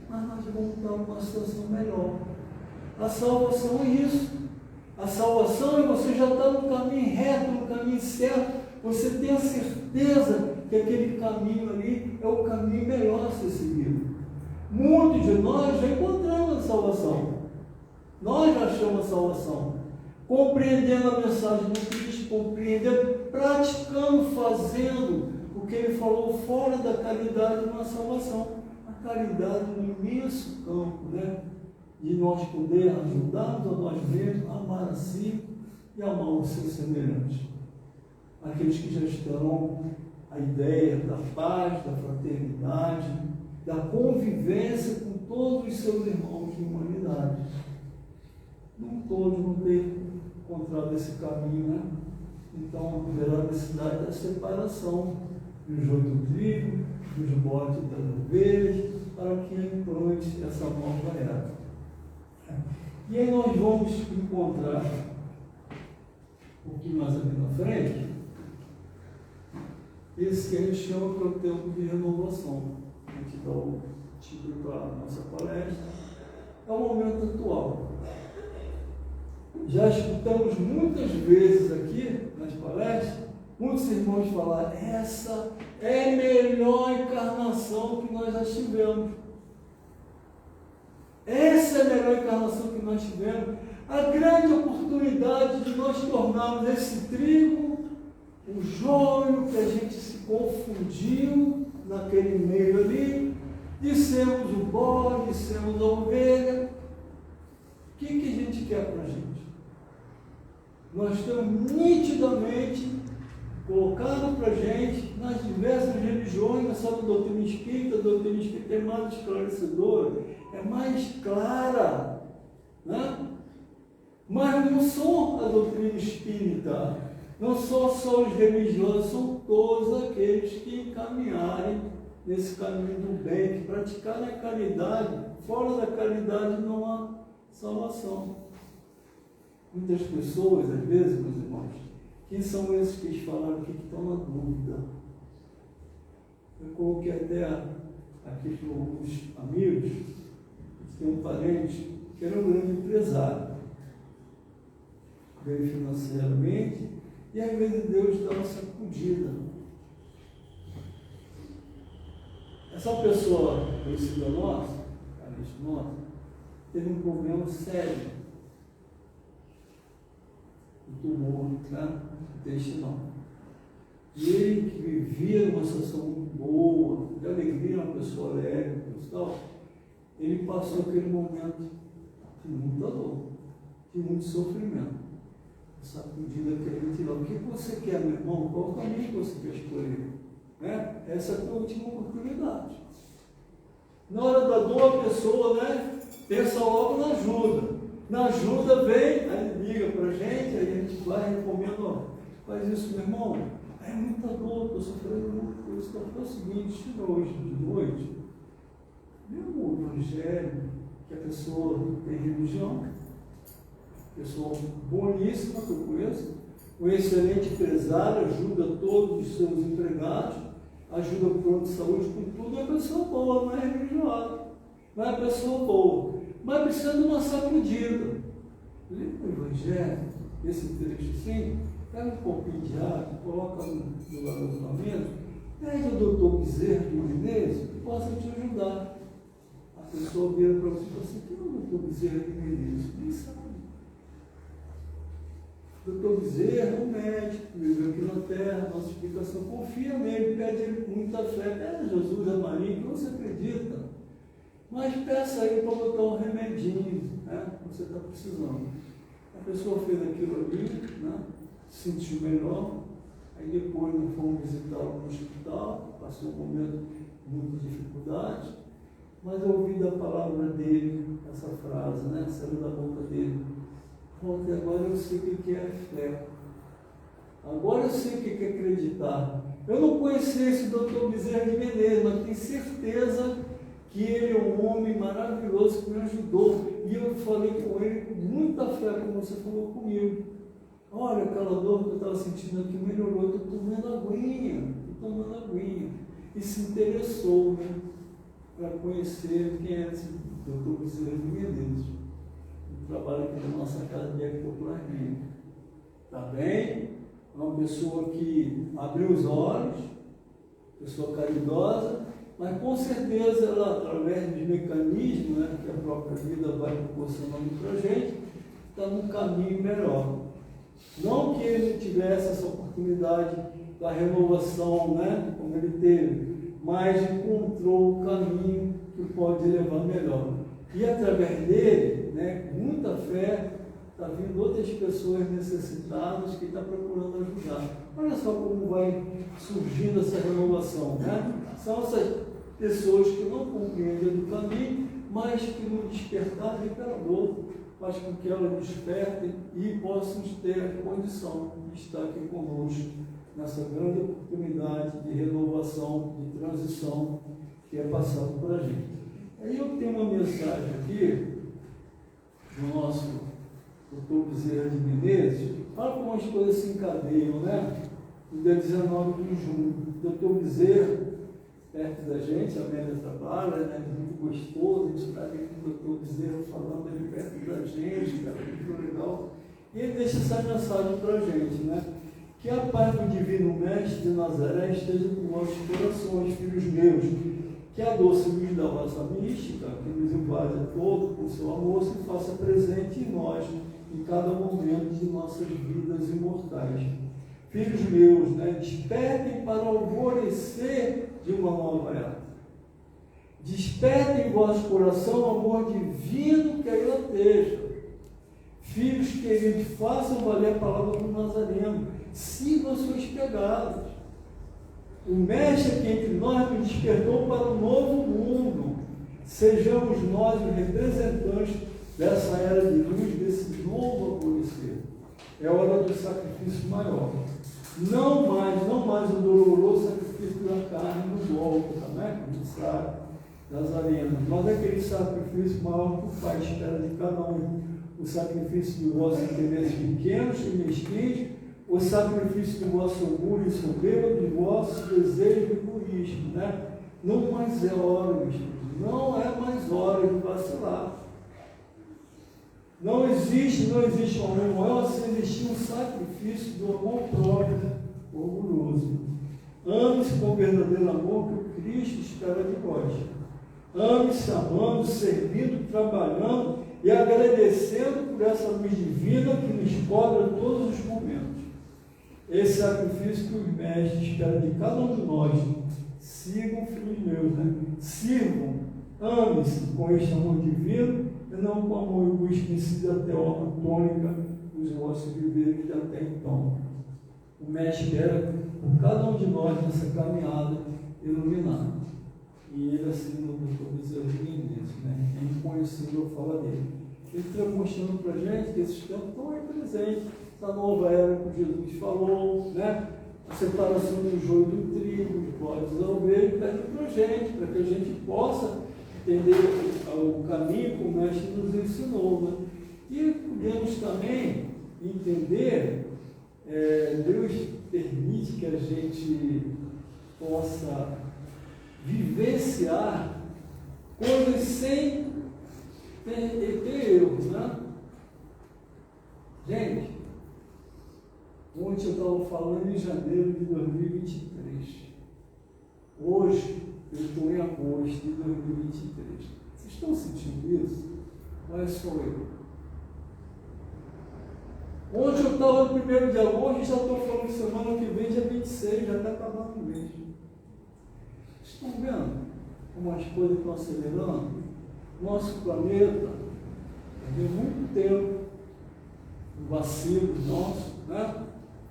Mas nós vamos estar numa situação melhor. A salvação é isso. A salvação é você já está no caminho reto, no caminho certo. Você tem a certeza que aquele caminho ali é o caminho melhor a ser seguido. Muitos de nós já encontramos a salvação. Nós já achamos a salvação. Compreendendo a mensagem do Cristo, compreendendo, praticando, fazendo o que ele falou fora da caridade na salvação. A caridade no imenso campo, né? De nós poder ajudar-nos a nós mesmos, amar a si e amar o seu semelhante. Aqueles que já estão a ideia da paz, da fraternidade, da convivência com todos os seus irmãos de humanidade. Não todos vão ter encontrado esse caminho, né? Então, haverá necessidade da separação do joio do trigo, dos bodes das ovelhas, para que implante essa nova era. E aí nós vamos encontrar, um pouquinho mais ali na frente, esse que a gente chama que é o tempo de renovação. A gente dá o título para a nossa palestra. É o momento atual. Já escutamos muitas vezes aqui nas palestras, muitos irmãos falar, essa é a melhor encarnação que nós já tivemos. Essa é a melhor encarnação que nós tivemos. A grande oportunidade de nós tornarmos esse trigo, o joio que a gente se confundiu naquele meio ali, de sermos o bode, de sermos a ovelha. O que a gente quer para a gente? Nós temos nitidamente colocado para a gente nas diversas religiões, nessa doutrina espírita é mais esclarecedora, é mais clara, né? Mas não só a doutrina espírita, não são só os religiosos, são todos aqueles que encaminharem nesse caminho do bem, que praticarem a caridade. Fora da caridade não há salvação. Muitas pessoas, às vezes, meus irmãos, quem são esses que eles falaram aqui que estão na dúvida? Eu coloquei até aqui para alguns amigos, tem um parente que era um grande empresário, bem financeiramente, e às vezes Deus dá uma sacudida. Essa pessoa, conhecida nossa, parente nossa, teve um problema sério. Um tumor, né? Intestinal. E ele que vivia numa situação muito boa, de alegria, uma pessoa alegre, ele passou aquele momento de muita dor, de muito sofrimento. Sacudida que ele tirou. O que você quer, meu irmão? Qual o caminho que você quer escolher? Né? Essa é a última oportunidade. Na hora da dor, a pessoa, né, pensa logo na ajuda. Na ajuda vem, aí liga para a gente, aí a gente vai e recomenda, ó, faz isso, meu irmão. É muita dor, estou sofrendo muito por isso. Então foi o seguinte, chega hoje de noite, mesmo o evangelho, que a pessoa tem religião, pessoa boníssima que eu conheço, um excelente empresário, ajuda todos os seus empregados, ajuda o plano de saúde com tudo, é uma pessoa boa, não é religiosa, não é pessoa boa, mas precisa de uma sacudida. Lê o Evangelho, esse trecho assim, pega um pouquinho de água, coloca no lavaamento, pede ao doutor Bezerra de Menezes que possa te ajudar. A pessoa vira para você e fala assim, quem é o doutor Bezerra de Menezes? Nem sabe. Doutor Bezerra, um médico, viveu aqui na terra, nossa explicação, confia nele, pede ele com muita fé, pede a Jesus, a Maria, que você acredita, mas peça aí para botar um remedinho, né, que você está precisando. A pessoa fez aquilo ali, né, se sentiu melhor, aí depois nós fomos visitá-lo no hospital, passou um momento de muita dificuldade, mas eu ouvi da palavra dele, essa frase, né, saiu da boca dele. Porque agora eu sei o que é fé. Agora eu sei o que é acreditar. Eu não conhecia esse doutor Bezerra de Menezes, mas tenho certeza que ele é um homem maravilhoso que me ajudou. E eu falei com ele com muita fé, como você falou comigo. Olha, aquela dor que eu estava sentindo aqui melhorou, eu estou tomando aguinha. E se interessou, né, para conhecer quem é esse doutor Bezerra de Menezes. o trabalho aqui da nossa academia popular bíblica. Está bem? É uma pessoa que abriu os olhos, pessoa caridosa, mas com certeza ela, através dos mecanismos, né, que a própria vida vai proporcionando para a gente, está num caminho melhor. Não que ele não tivesse essa oportunidade da renovação, né, como ele teve, mas encontrou o caminho que pode levar melhor. E através dele, né, com muita fé, está vindo outras pessoas necessitadas que estão procurando ajudar. Olha só como vai surgindo essa renovação, né? São essas pessoas que não compreendem do caminho, mas que no despertar revelador faz com que elas despertem e possam ter a condição de estar aqui conosco nessa grande oportunidade de renovação, de transição que é passado por a gente. Aí eu tenho uma mensagem aqui do nosso doutor Bezerra de Menezes. Olha como as coisas se encadeiam, né? No dia 19 de junho, o doutor Bezerra, perto da gente, a Amélia trabalha, né? Muito gostoso, a gente está aqui com o doutor Bezerra falando ali perto da gente, cara, muito legal. E ele deixa essa mensagem para a gente, né? Que a paz do Divino Mestre de Nazaré esteja com vossos corações, filhos meus, que a doce luz da vossa mística, que nos invade a todo com seu amor, se faça presente em nós, em cada momento de nossas vidas imortais. Filhos meus, né, despertem para o alvorecer de uma nova era. Despertem em vosso coração o amor divino que aí lateja. Filhos queridos, façam valer a palavra do Nazareno, sigam as suas pegadas. O Mestre que entre nós nos despertou para um novo mundo. Sejamos nós os representantes dessa era de luz, desse novo alvorecer. É hora do sacrifício maior. Não mais o doloroso sacrifício da carne no Gólgota, né? Como sabe, das arenas. Mas aquele sacrifício maior que o Pai espera de cada um. O sacrifício de vossos interesses pequenos e mesquinhos, o sacrifício do vosso orgulho e soberba, de vossos desejos e egoísmo, né? Não mais é hora, meus filhos, não é mais hora de vacilar. Não existe um amor maior se existir um sacrifício do amor próprio, orgulhoso. Ame-se com verdadeiro amor que o Cristo espera de vós. Ame-se amando, servindo, trabalhando e agradecendo por essa luz divina que nos cobre todos os momentos. Esse sacrifício que os mestres esperam de cada um de nós. Sigam, filhos meus, né? Sirvam, ame-se com este amor divino e não com amor egoísta que se até a ordem tônica dos vossos viveres de até então. O mestre espera por cada um de nós nessa caminhada iluminada. E ele assina o doutor Bezerra de Menezes, né? É inconhecido eu falar dele. Ele está mostrando para a gente que esses tempos estão aí presentes. Essa nova era que Jesus falou, né? A separação do joio do trigo, de bodes ao ovelha, pede para a gente, para que a gente possa entender o caminho que o Mestre nos ensinou, né? E podemos também entender, Deus permite que a gente possa vivenciar coisas sem ter erros, né? Gente, ontem eu estava falando em janeiro de 2023. Hoje eu estou em agosto de 2023. Vocês estão sentindo isso? Não é só eu. Ontem eu estava no 1º de agosto e já estou falando semana que vem, dia 26, já está acabando o mês. Vocês estão vendo como as coisas estão acelerando? Nosso planeta tem muito tempo, um vacilo nosso, né?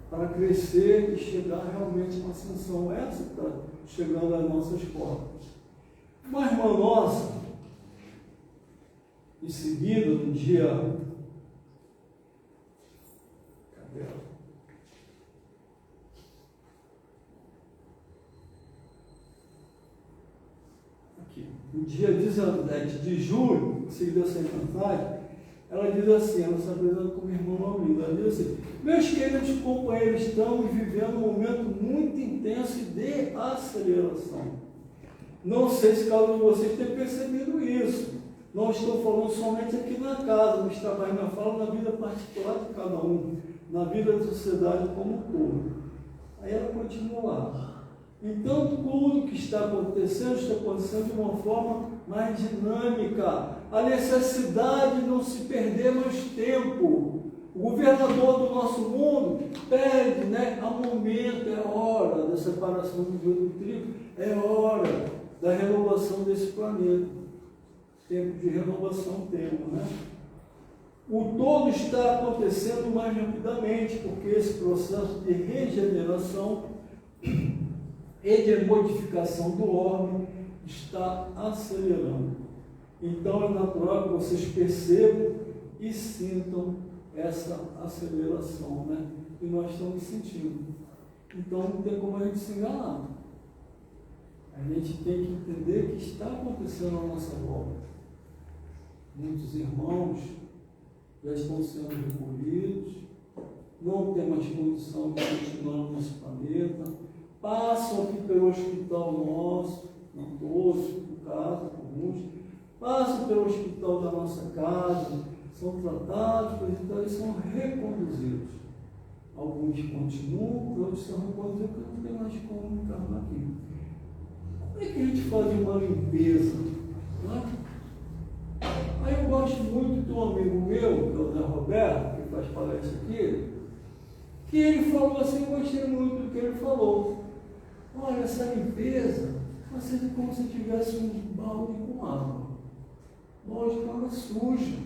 Para crescer e chegar realmente a uma ascensão. Essa está chegando às nossas portas. Uma irmã nossa, em seguida, no dia... Cadê ela? Aqui. No dia 17 de julho, em seguida essa mensagem, ela diz assim, ela se apresenta como irmã Maurita, ela diz assim: meus queridos companheiros, estamos vivendo um momento muito intenso de aceleração. Não sei se cada um de vocês tem percebido isso. Não estou falando somente aqui na casa, nos trabalhos, eu falo na vida particular de cada um, na vida da sociedade como um todo. Aí ela continua lá. Então, tudo que está acontecendo de uma forma mais dinâmica. A necessidade de não se perder mais tempo. O governador do nosso mundo pede, né? Há momento, é hora da separação do joio do trigo, é hora da renovação desse planeta. Tempo de renovação temos, né? O todo está acontecendo mais rapidamente, porque esse processo de regeneração e de modificação do órgão está acelerando. Então é natural que vocês percebam e sintam essa aceleração, né? E nós estamos sentindo. Então não tem como a gente se enganar. A gente tem que entender que está acontecendo à nossa volta. Muitos irmãos já estão sendo recolhidos, não tem mais condição de continuar no nosso planeta, passam aqui pelo hospital nosso, não todos, por casa, alguns, passam pelo hospital da nossa casa, são tratados, então eles são reconduzidos. Alguns continuam, outros são reconduzidos porque não tem mais como encarnar aqui. Como é que a gente faz uma limpeza? Não é? Aí eu gosto muito de um amigo meu, que é o Zé Roberto, que faz palestra aqui, que ele falou assim, eu gostei muito do que ele falou. Olha, essa limpeza, assim, é como se tivesse um balde com água. Balde com água suja.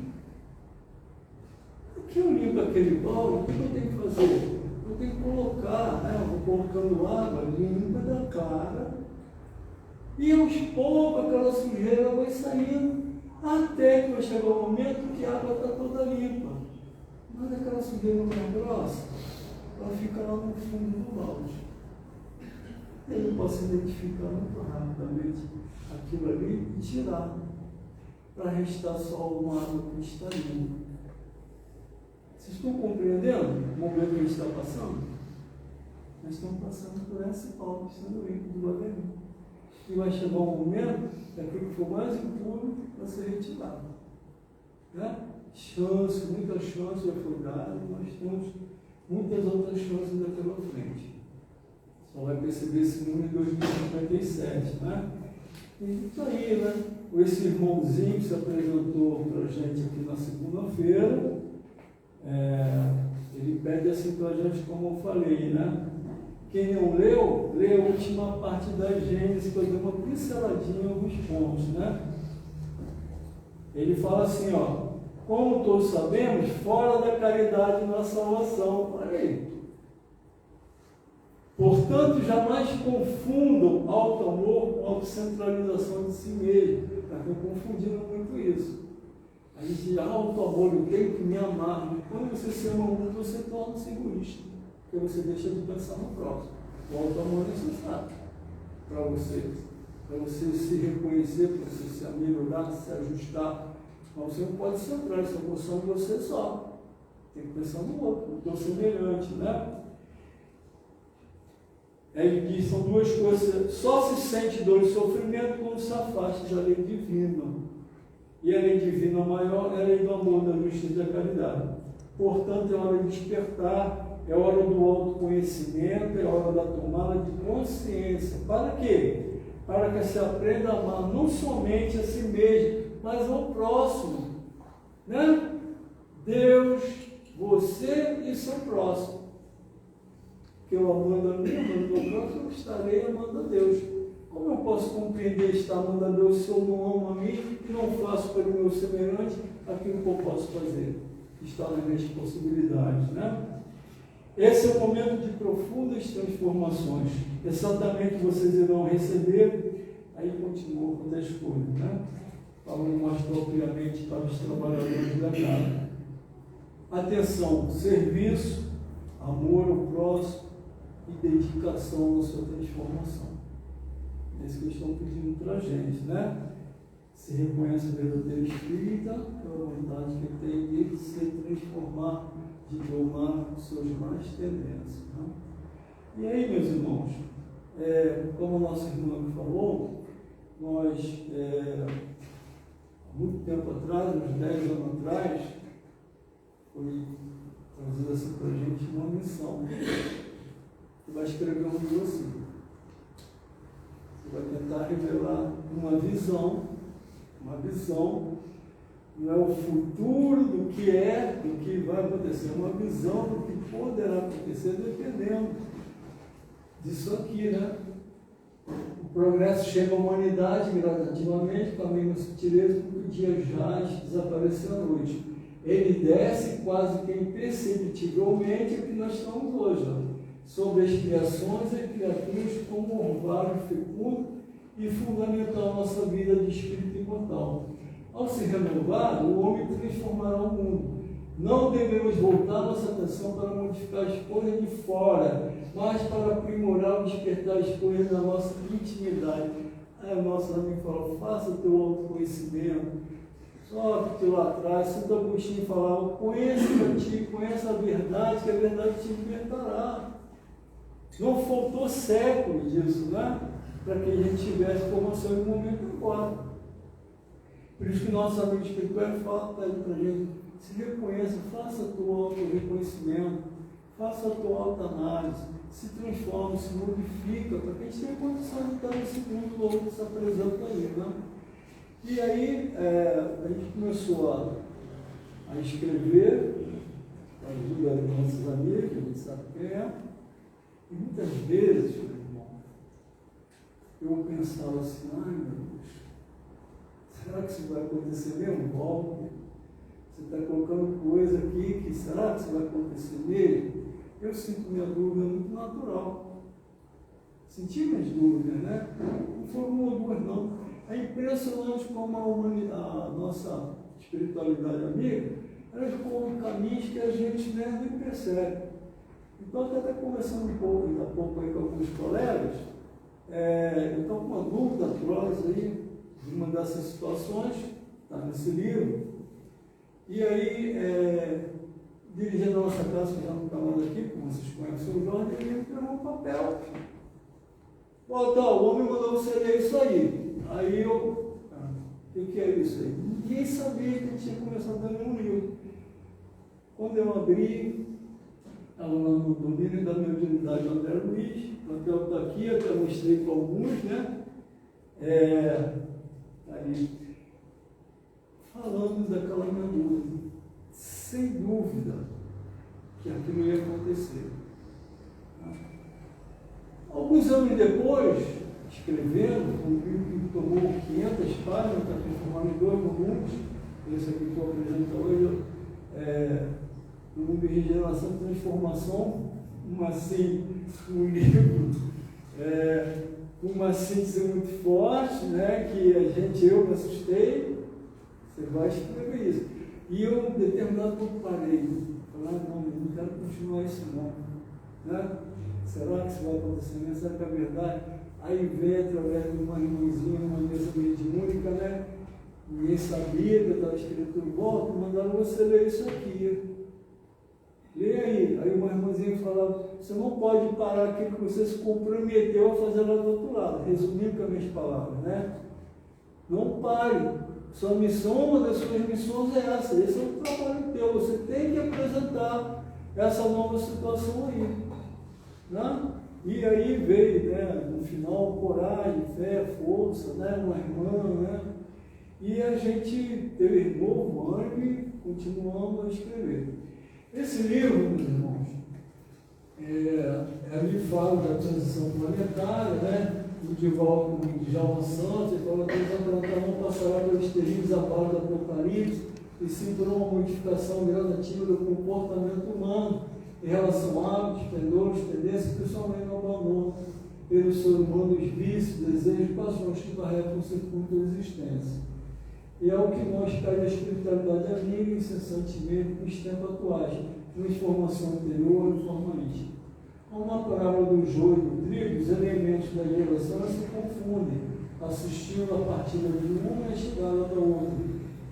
Por que eu limpo aquele balde? O que eu tenho que fazer? Eu tenho que colocar, né? Eu vou colocando água limpa da cara, e aos poucos aquela sujeira vai saindo. Até que vai chegar o momento que a água está toda limpa. Mas aquela sujeira mais grossa, ela fica lá no fundo do balde. Eu posso identificar muito rapidamente aquilo ali e tirar, para restar só uma água cristalina. Vocês estão compreendendo o momento que a gente está passando? Nós estamos passando por esse balde sendo limpo devagarinho. E vai chegar um momento que aquilo que for mais impuro vai ser retirado. Né? Muitas chances já foi dada, nós temos muitas outras chances ainda pela frente. Só vai perceber esse número em 2057, né? E isso aí, né? Esse irmãozinho que se apresentou para a gente aqui na segunda-feira, ele pede assim para a gente, como eu falei, né? Quem não leu, lê a última parte da Gênesis, que eu dei uma pinceladinha em alguns pontos, né? Ele fala assim, ó, como todos sabemos, fora da caridade não há salvação. Olha aí. Portanto, jamais confundam alto amor com autocentralização de si mesmo. Estão confundindo muito isso. A gente diz, alto amor, eu tenho que me amar. Quando você se ama muito, você torna-se egoísta. Porque você deixa de pensar no próximo. O alto amor é necessário para você se reconhecer, para você se melhorar, se ajustar. Mas você não pode centrar essa emoção em você só. Tem que pensar no outro, no teu semelhante, né? Ele diz, são duas coisas, só se sente dor e sofrimento quando se afasta da lei divina. E a lei divina maior é a lei do amor, da justiça e da caridade. Portanto, é hora de despertar, é hora do autoconhecimento, é hora da tomada de consciência. Para quê? Para que se aprenda a amar não somente a si mesmo, mas ao próximo. Né? Deus, você e seu próximo. Que eu amando a mim, amando o próximo, eu estarei amando a Deus. Como eu posso compreender estar amando a Deus se eu não amo a mim e não faço pelo meu semelhante aquilo que eu posso fazer? Está nas minhas possibilidades, né? Esse é o momento de profundas transformações. Exatamente vocês irão receber. Aí continua com as coisas, né? Falando mais propriamente para os trabalhadores da casa. Atenção, serviço, amor ao próximo e dedicação na sua transformação. É isso que eles estão pedindo para a gente, né? Se reconhece o verdadeiro espírita, pela vontade que tem de se transformar, de domar suas más tendências. Né? E aí, meus irmãos, como o nosso irmão falou, nós, há muito tempo atrás, uns 10 anos atrás, foi trazida assim para a gente uma missão. Você vai escrever um livro assim. Você vai tentar revelar uma visão, não é o futuro do que é, do que vai acontecer, é uma visão do que poderá acontecer dependendo disso aqui, né? O progresso chega à humanidade gradativamente, caminho sutileza, porque o dia jaz, desapareceu a noite. Ele desce quase que imperceptivelmente o que nós estamos hoje, ó, sobre as criações e criaturas como orvalho fecundo e fundamental a nossa vida de espírito imortal. Ao se renovar, o homem transformará o mundo. Não devemos voltar nossa atenção para modificar as coisas de fora, mas para aprimorar o despertar as coisas da nossa intimidade. Aí o nosso amigo falou, faça o teu autoconhecimento. Só que lá atrás, Santo Agostinho falava, conheça a ti, conheça a verdade, que a verdade te libertará. Não faltou séculos disso, né? Para que a gente tivesse formação no momento agora. Por isso que nossos amigos espirituais falam para a gente, se reconheça, faça o teu auto-reconhecimento, faça a tua autoanálise, se transforme, se modifica, para que a gente tenha condição de estar nesse mundo novo que se apresenta aí, né? E aí, a gente começou a escrever, com a ajuda dos nossos amigos, a gente sabe quem é, e muitas vezes, meu irmão, eu pensava assim, ai meu Deus, será que isso vai acontecer mesmo? Volta. Você está colocando coisa aqui que será que isso vai acontecer nele? Eu sinto minha dúvida muito natural. Senti minhas dúvidas, né? Não foram uma ou duas, não. É impressionante como a nossa espiritualidade amiga, ela escolhe caminhos que a gente nem percebe. Então, eu até conversando um pouco, ainda há pouco aí com alguns colegas, eu estou com uma dúvida atroz aí, de uma dessas situações, está nesse livro, e aí, dirigindo a nossa casa, que já não está mais aqui, como vocês conhecem o Jorge, ele me entregou um papel. Ó, tá, o homem mandou você ler isso aí. Aí eu, o que é isso aí? Ninguém sabia que ele tinha começado a ler um livro. Quando eu abri, estava no domínio da mediunidade do André Luiz, o papel está aqui, até mostrei para alguns, né? Aí, falando daquela minha dúvida, sem dúvida que aquilo ia acontecer. Alguns anos depois, escrevendo, um livro que tomou 500 páginas, está transformado em 2 volumes, esse aqui que eu apresento hoje, no mundo de regeneração e transformação, um livro com uma síntese muito forte, né, que eu me assustei, você vai escrever isso. E eu, em determinado ponto, parei, falei, não quero continuar isso não, né? Será que isso vai acontecer mesmo? Será que é verdade? Aí vem através de uma irmãzinha, uma mesa mediúnica, né? Ninguém sabia que eu estava escrito, volta, mandaram você ler isso aqui. Leia aí. Aí uma irmãzinha falava, você não pode parar aquilo que você se comprometeu a fazer lá do outro lado. Resumindo com as minhas palavras, né? Não pare. Sua missão, uma das suas missões é essa. Esse é o trabalho teu. Você tem que apresentar essa nova situação aí. Né? E aí veio, né, no final, coragem, fé, força, né, uma irmã, né? E a gente teve novo ânimo e continuamos a escrever. Esse livro, meus irmãos, ali fala da transição planetária, né? O Divaldo Djalma Santos, ele fala que o planeta não passará pelos terríveis abalos do Apocalipse e sim por uma modificação gradativa do comportamento humano em relação a hábitos, pendores, tendências, principalmente no abandono pelo ser humano, os vícios, desejos, paixões que carregam o circuito da existência. E é o que nós pede a espiritualidade amiga incessantemente nos tempos atuais, transformação interior e formalista. Como na parábola do joio e do trigo, os elementos da geração se confundem, assistindo a partida de uma e a chegada da outra,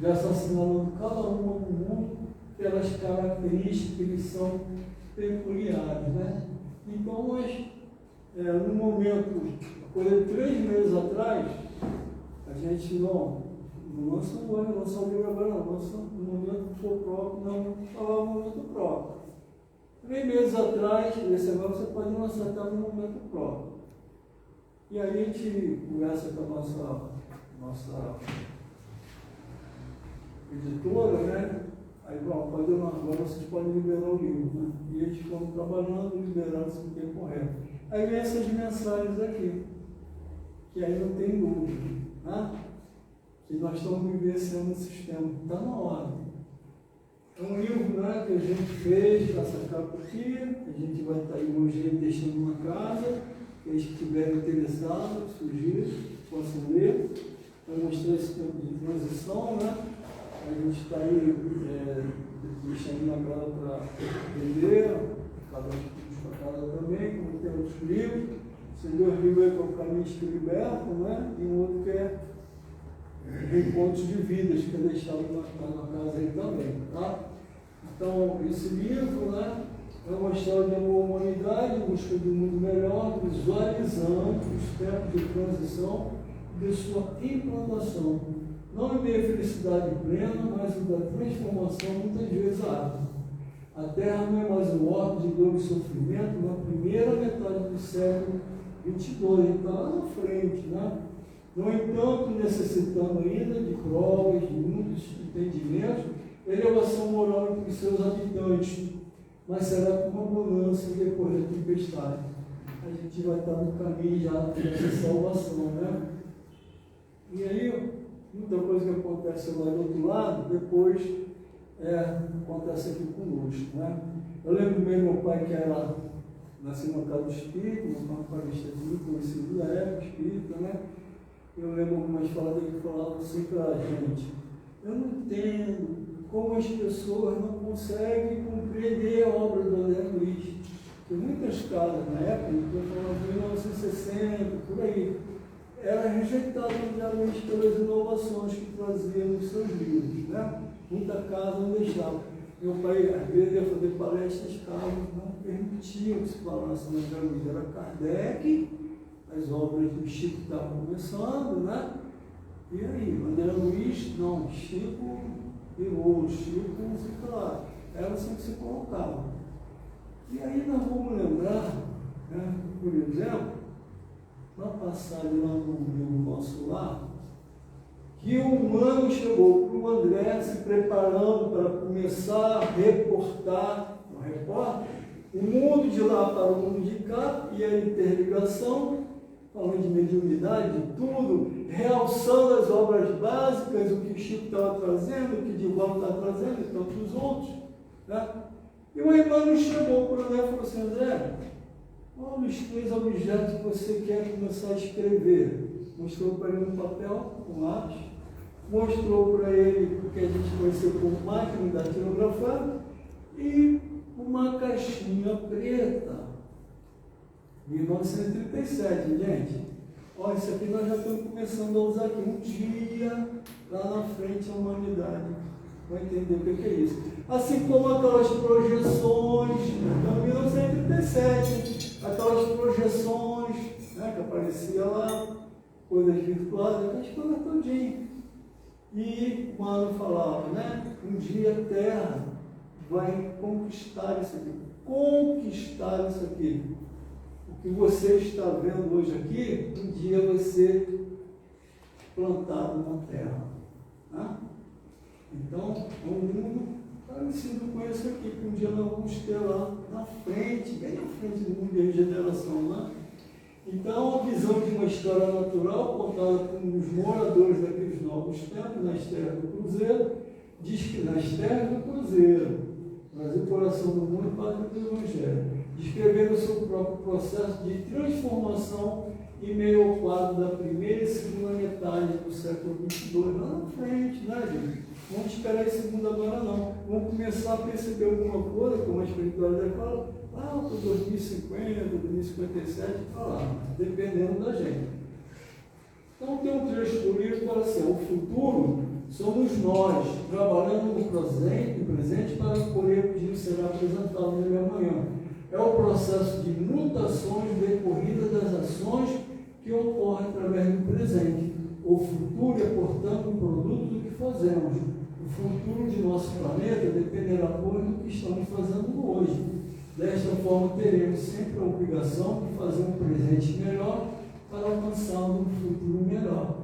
já assinalando cada uma no mundo pelas características que lhes são peculiares, né? Então, nós, no momento, coisa de 3 meses atrás, a gente não não lança o livro agora não, lança no momento que for próprio, não falar o momento próprio. 3 meses atrás, esse agora você pode lançar até no momento próprio. E aí a gente conversa com a nossa editora, né? Aí, bom, agora vocês podem liberar o livro, né? E eles estão trabalhando, liberando isso no tempo correto. Aí vem essas mensagens aqui, que aí não tem dúvida, né? Que nós estamos vivenciando o sistema, está na hora. É um livro, né, que a gente fez para essa capa aqui, a gente vai estar aí hoje deixando uma casa, aqueles que estiverem interessados, sugiro, possam ler, para mostrar esse tempo de transição, né? A gente está aí deixando na casa para vender, cada um para casa também, como tem outros livros. Esses 2 livros aí, que é o Caminho que Liberta, né? E um outro que é Reencontros de Vidas, que é deixado na casa aí também, tá? Então, esse livro, né, é uma história de amor à humanidade, em busca de um mundo melhor, visualizando os tempos de transição de sua implantação. Não em meio à felicidade plena, mas o da transformação muitas vezes árida. A Terra não é mais um orbe de dor e sofrimento na primeira metade do século XXII, está lá na frente, né? No entanto, necessitando ainda de provas, de muitos entendimentos, elevação moral entre os seus habitantes, mas será com uma bonança depois da tempestade. A gente vai estar no caminho já dessa salvação, né? E aí, muita coisa que acontece lá do outro lado, depois acontece aqui conosco, né? Eu lembro bem meu pai, que era nascido no casa do Espírito, meu pai muito conhecido da época, espírita, né? Eu lembro algumas falas que falavam assim para a gente: eu não entendo como as pessoas não conseguem compreender a obra do André Luiz. Tem muitas casas na época, estou falando de 1960, por aí, era rejeitado mundialmente pelas inovações que trazia nos seus livros, né? Muita casa não deixava. Meu pai, às vezes, ia fazer palestras, casas não permitiam que se falasse no André Luiz. Era Kardec, as obras do Chico estavam começando, né? E aí, André Luiz, não, Chico virou, Chico, não sei lá. Era assim que se colocava. E aí nós vamos lembrar, né, por exemplo, na passagem lá no livro Nosso Lar, que o humano chegou para o André se preparando para começar a reportar, não reporta, o mundo de lá para o mundo de cá, e a interligação, falando de mediunidade, de tudo, realçando as obras básicas, o que o Chico estava trazendo, o que o Divaldo está trazendo e tantos outros, né? E o Emmanuel chegou para o André e falou assim: André, qual os 3 objetos que você quer começar a escrever? Mostrou para ele um papel, um lápis, mostrou para ele o que a gente conheceu como máquina datilografada e uma caixinha preta. 1937, gente. Olha, isso aqui nós já estamos começando a usar aqui. Um dia, lá na frente, a humanidade vai entender o que é isso. Assim como aquelas projeções, então, 1937, aquelas projeções, né, que aparecia lá, coisas virtuais, aquelas coisas todinhas. E o Mano falava, né? Um dia a Terra vai conquistar isso aqui. Conquistar isso aqui. O que você está vendo hoje aqui, um dia vai ser plantado na Terra. Né? Então, é um mundo parecido com esse aqui, que um dia nós vamos ter lá na frente, bem na frente do mundo de regeneração. Né? Então, a visão de uma história natural contada por os moradores daqueles novos tempos, nas terras do Cruzeiro, diz que nas terras do Cruzeiro, Brasil, coração do mundo, pátria do Evangelho, descrevendo o seu próprio processo de transformação em meio ao quadro da primeira e segunda metade do século XXII, lá na frente, né, gente? Não vamos esperar esse mundo agora, não. Vamos começar a perceber alguma coisa, como a espiritualidade fala, lá para 2050, 2057, falar, dependendo da gente. Então, tem um trecho do livro que fala assim: o futuro somos nós, trabalhando no presente para colher o que será apresentado nele amanhã. É o processo de mutações decorrida das ações que ocorrem através do presente. O futuro é, portanto, um produto do que fazemos. O futuro de nosso planeta dependerá, pois, do que estamos fazendo hoje. Desta forma, teremos sempre a obrigação de fazer um presente melhor para alcançar um futuro melhor.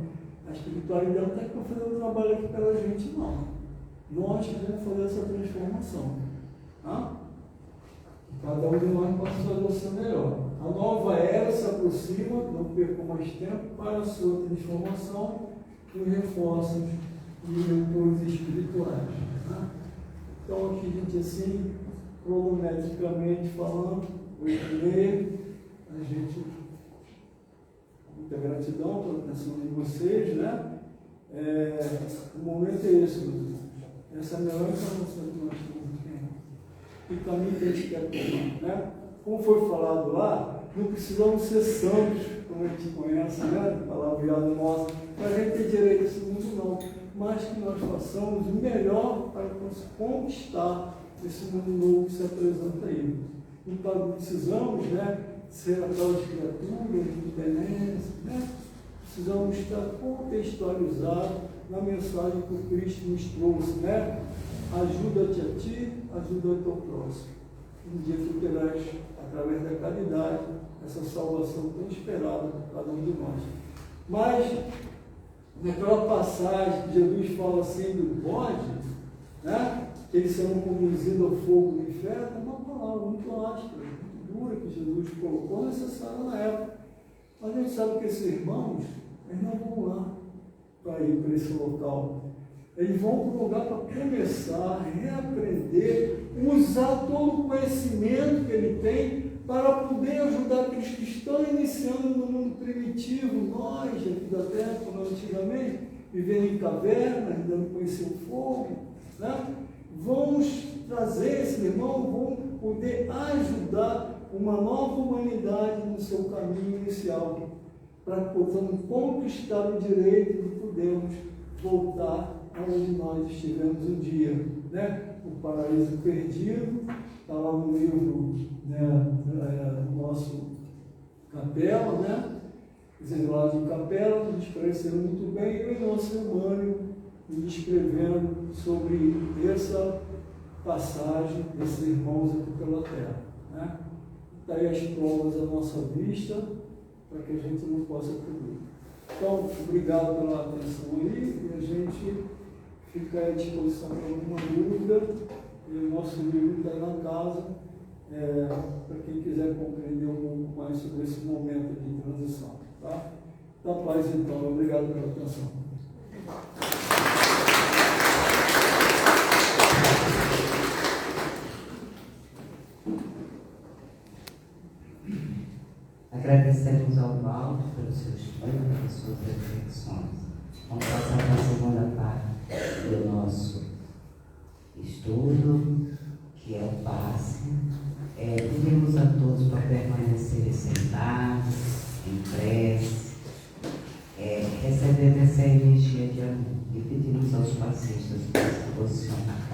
A espiritualidade não está aqui para fazer um trabalho aqui pela gente, não. Nós queremos fazer essa transformação. Tá? Cada um de nós pode fazer o seu melhor. A nova era se aproxima, não perca mais tempo, para a sua transformação e os reforços e mentores espirituais. Tá? Então, aqui, gente, assim, cronometricamente falando, 8h30, a gente, muita gratidão pela atenção de vocês, né? O momento é esse, meu Deus. Essa é a melhor informação que nós temos aqui. Que caminho que a gente quer tomar, né? Como foi falado lá, não precisamos ser santos, como a gente conhece, né? Palavreado nosso, para a gente ter direito a esse mundo, não. Mas que nós façamos o melhor para conquistar esse mundo novo que se apresenta aí. Então, precisamos, né, ser aquelas criaturas de benéfica, né? Precisamos estar contextualizados na mensagem que o Cristo nos trouxe, né? Ajuda-te a ti, ajuda ao teu próximo. Um dia tu terás, através da caridade, essa salvação tão esperada por cada um de nós. Mas, naquela passagem que Jesus fala assim do bode, né? Que eles serão conduzidos ao fogo do inferno, é uma palavra muito áspera, muito dura que Jesus colocou, necessária na época. Mas a gente sabe que esses irmãos, eles não vão lá para ir para esse local. Eles vão para um lugar para começar a reaprender, usar todo o conhecimento que ele tem para poder ajudar aqueles que estão iniciando no mundo primitivo, nós aqui da Terra, como antigamente, vivendo em cavernas, ainda não conheciam o fogo, né? Vamos trazer esse irmão, vão poder ajudar uma nova humanidade no seu caminho inicial, para que possamos conquistar o direito de podermos voltar aonde nós estivemos um dia, né? O paraíso perdido, está lá no livro, né, nosso Capela, né? Os Exilados de Capela, nos pareceram muito bem, e o nosso Emmanuel escrevendo sobre essa passagem desses irmãos aqui pela Terra, né? Está aí as provas à nossa vista, para que a gente não possa cobrir. Então, obrigado pela atenção aí, e a gente fica à disposição para alguma dúvida, e o nosso livro está na casa, para quem quiser compreender um pouco mais sobre esse momento de transição. Tá? Da paz, então. Obrigado pela atenção. Agradecemos ao Valdo pelo seu estudo, pelas suas reflexões. Vamos passar para a segunda parte do nosso estudo, que é o passe. Pedimos a todos para permanecerem sentados, em prece, recebendo essa energia de amor. E pedimos aos passistas para se posicionar.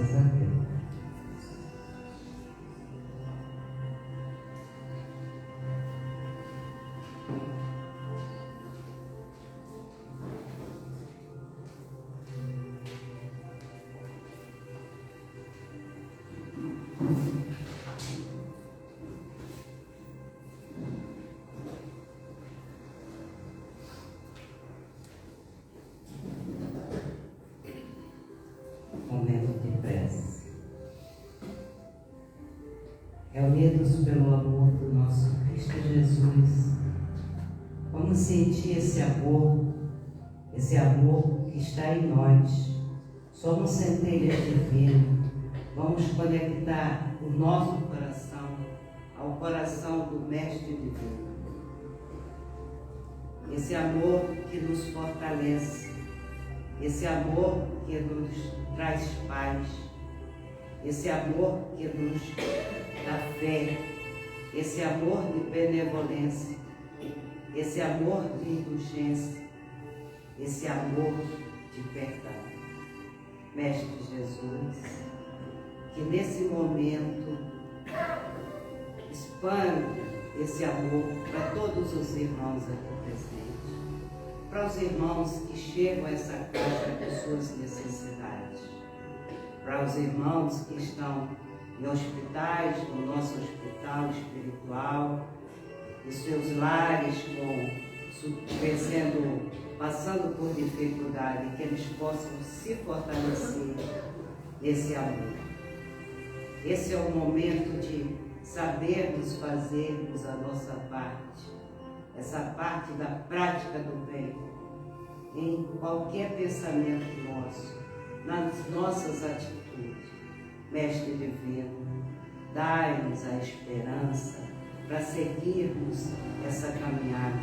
Graças a Deus. Momento de prece. Reunidos pelo amor do nosso Cristo Jesus, vamos sentir esse amor que está em nós. Somos centelhas divinas. Vamos conectar o nosso coração ao coração do Mestre Divino. Esse amor que nos fortalece, esse amor que nos traz paz, esse amor que nos dá fé, esse amor de benevolência, esse amor de indulgência, esse amor de perdão. Mestre Jesus, que nesse momento expanda esse amor para todos os irmãos aqui presentes, para os irmãos que chegam a essa casa com suas necessidades, para os irmãos que estão em hospitais, no nosso hospital espiritual, os seus lares passando por dificuldade, que eles possam se fortalecer nesse amor. Esse é o momento de sabermos fazermos a nossa parte, essa parte da prática do bem, em qualquer pensamento nosso, nas nossas atitudes. Mestre Divino, dai-nos a esperança para seguirmos essa caminhada,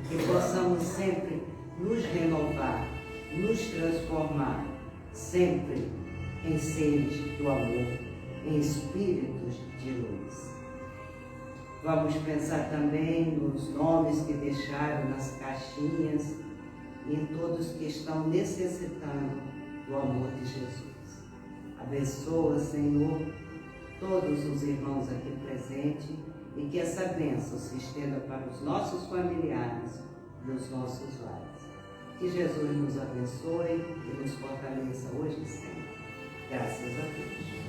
que possamos sempre nos renovar, nos transformar, sempre em seres do amor, em espíritos de luz. Vamos pensar também nos nomes que deixaram nas caixinhas e em todos que estão necessitando do amor de Jesus. Abençoa, Senhor, todos os irmãos aqui presentes e que essa bênção se estenda para os nossos familiares e os nossos lares. Que Jesus nos abençoe e nos fortaleça hoje e sempre. Graças a Deus.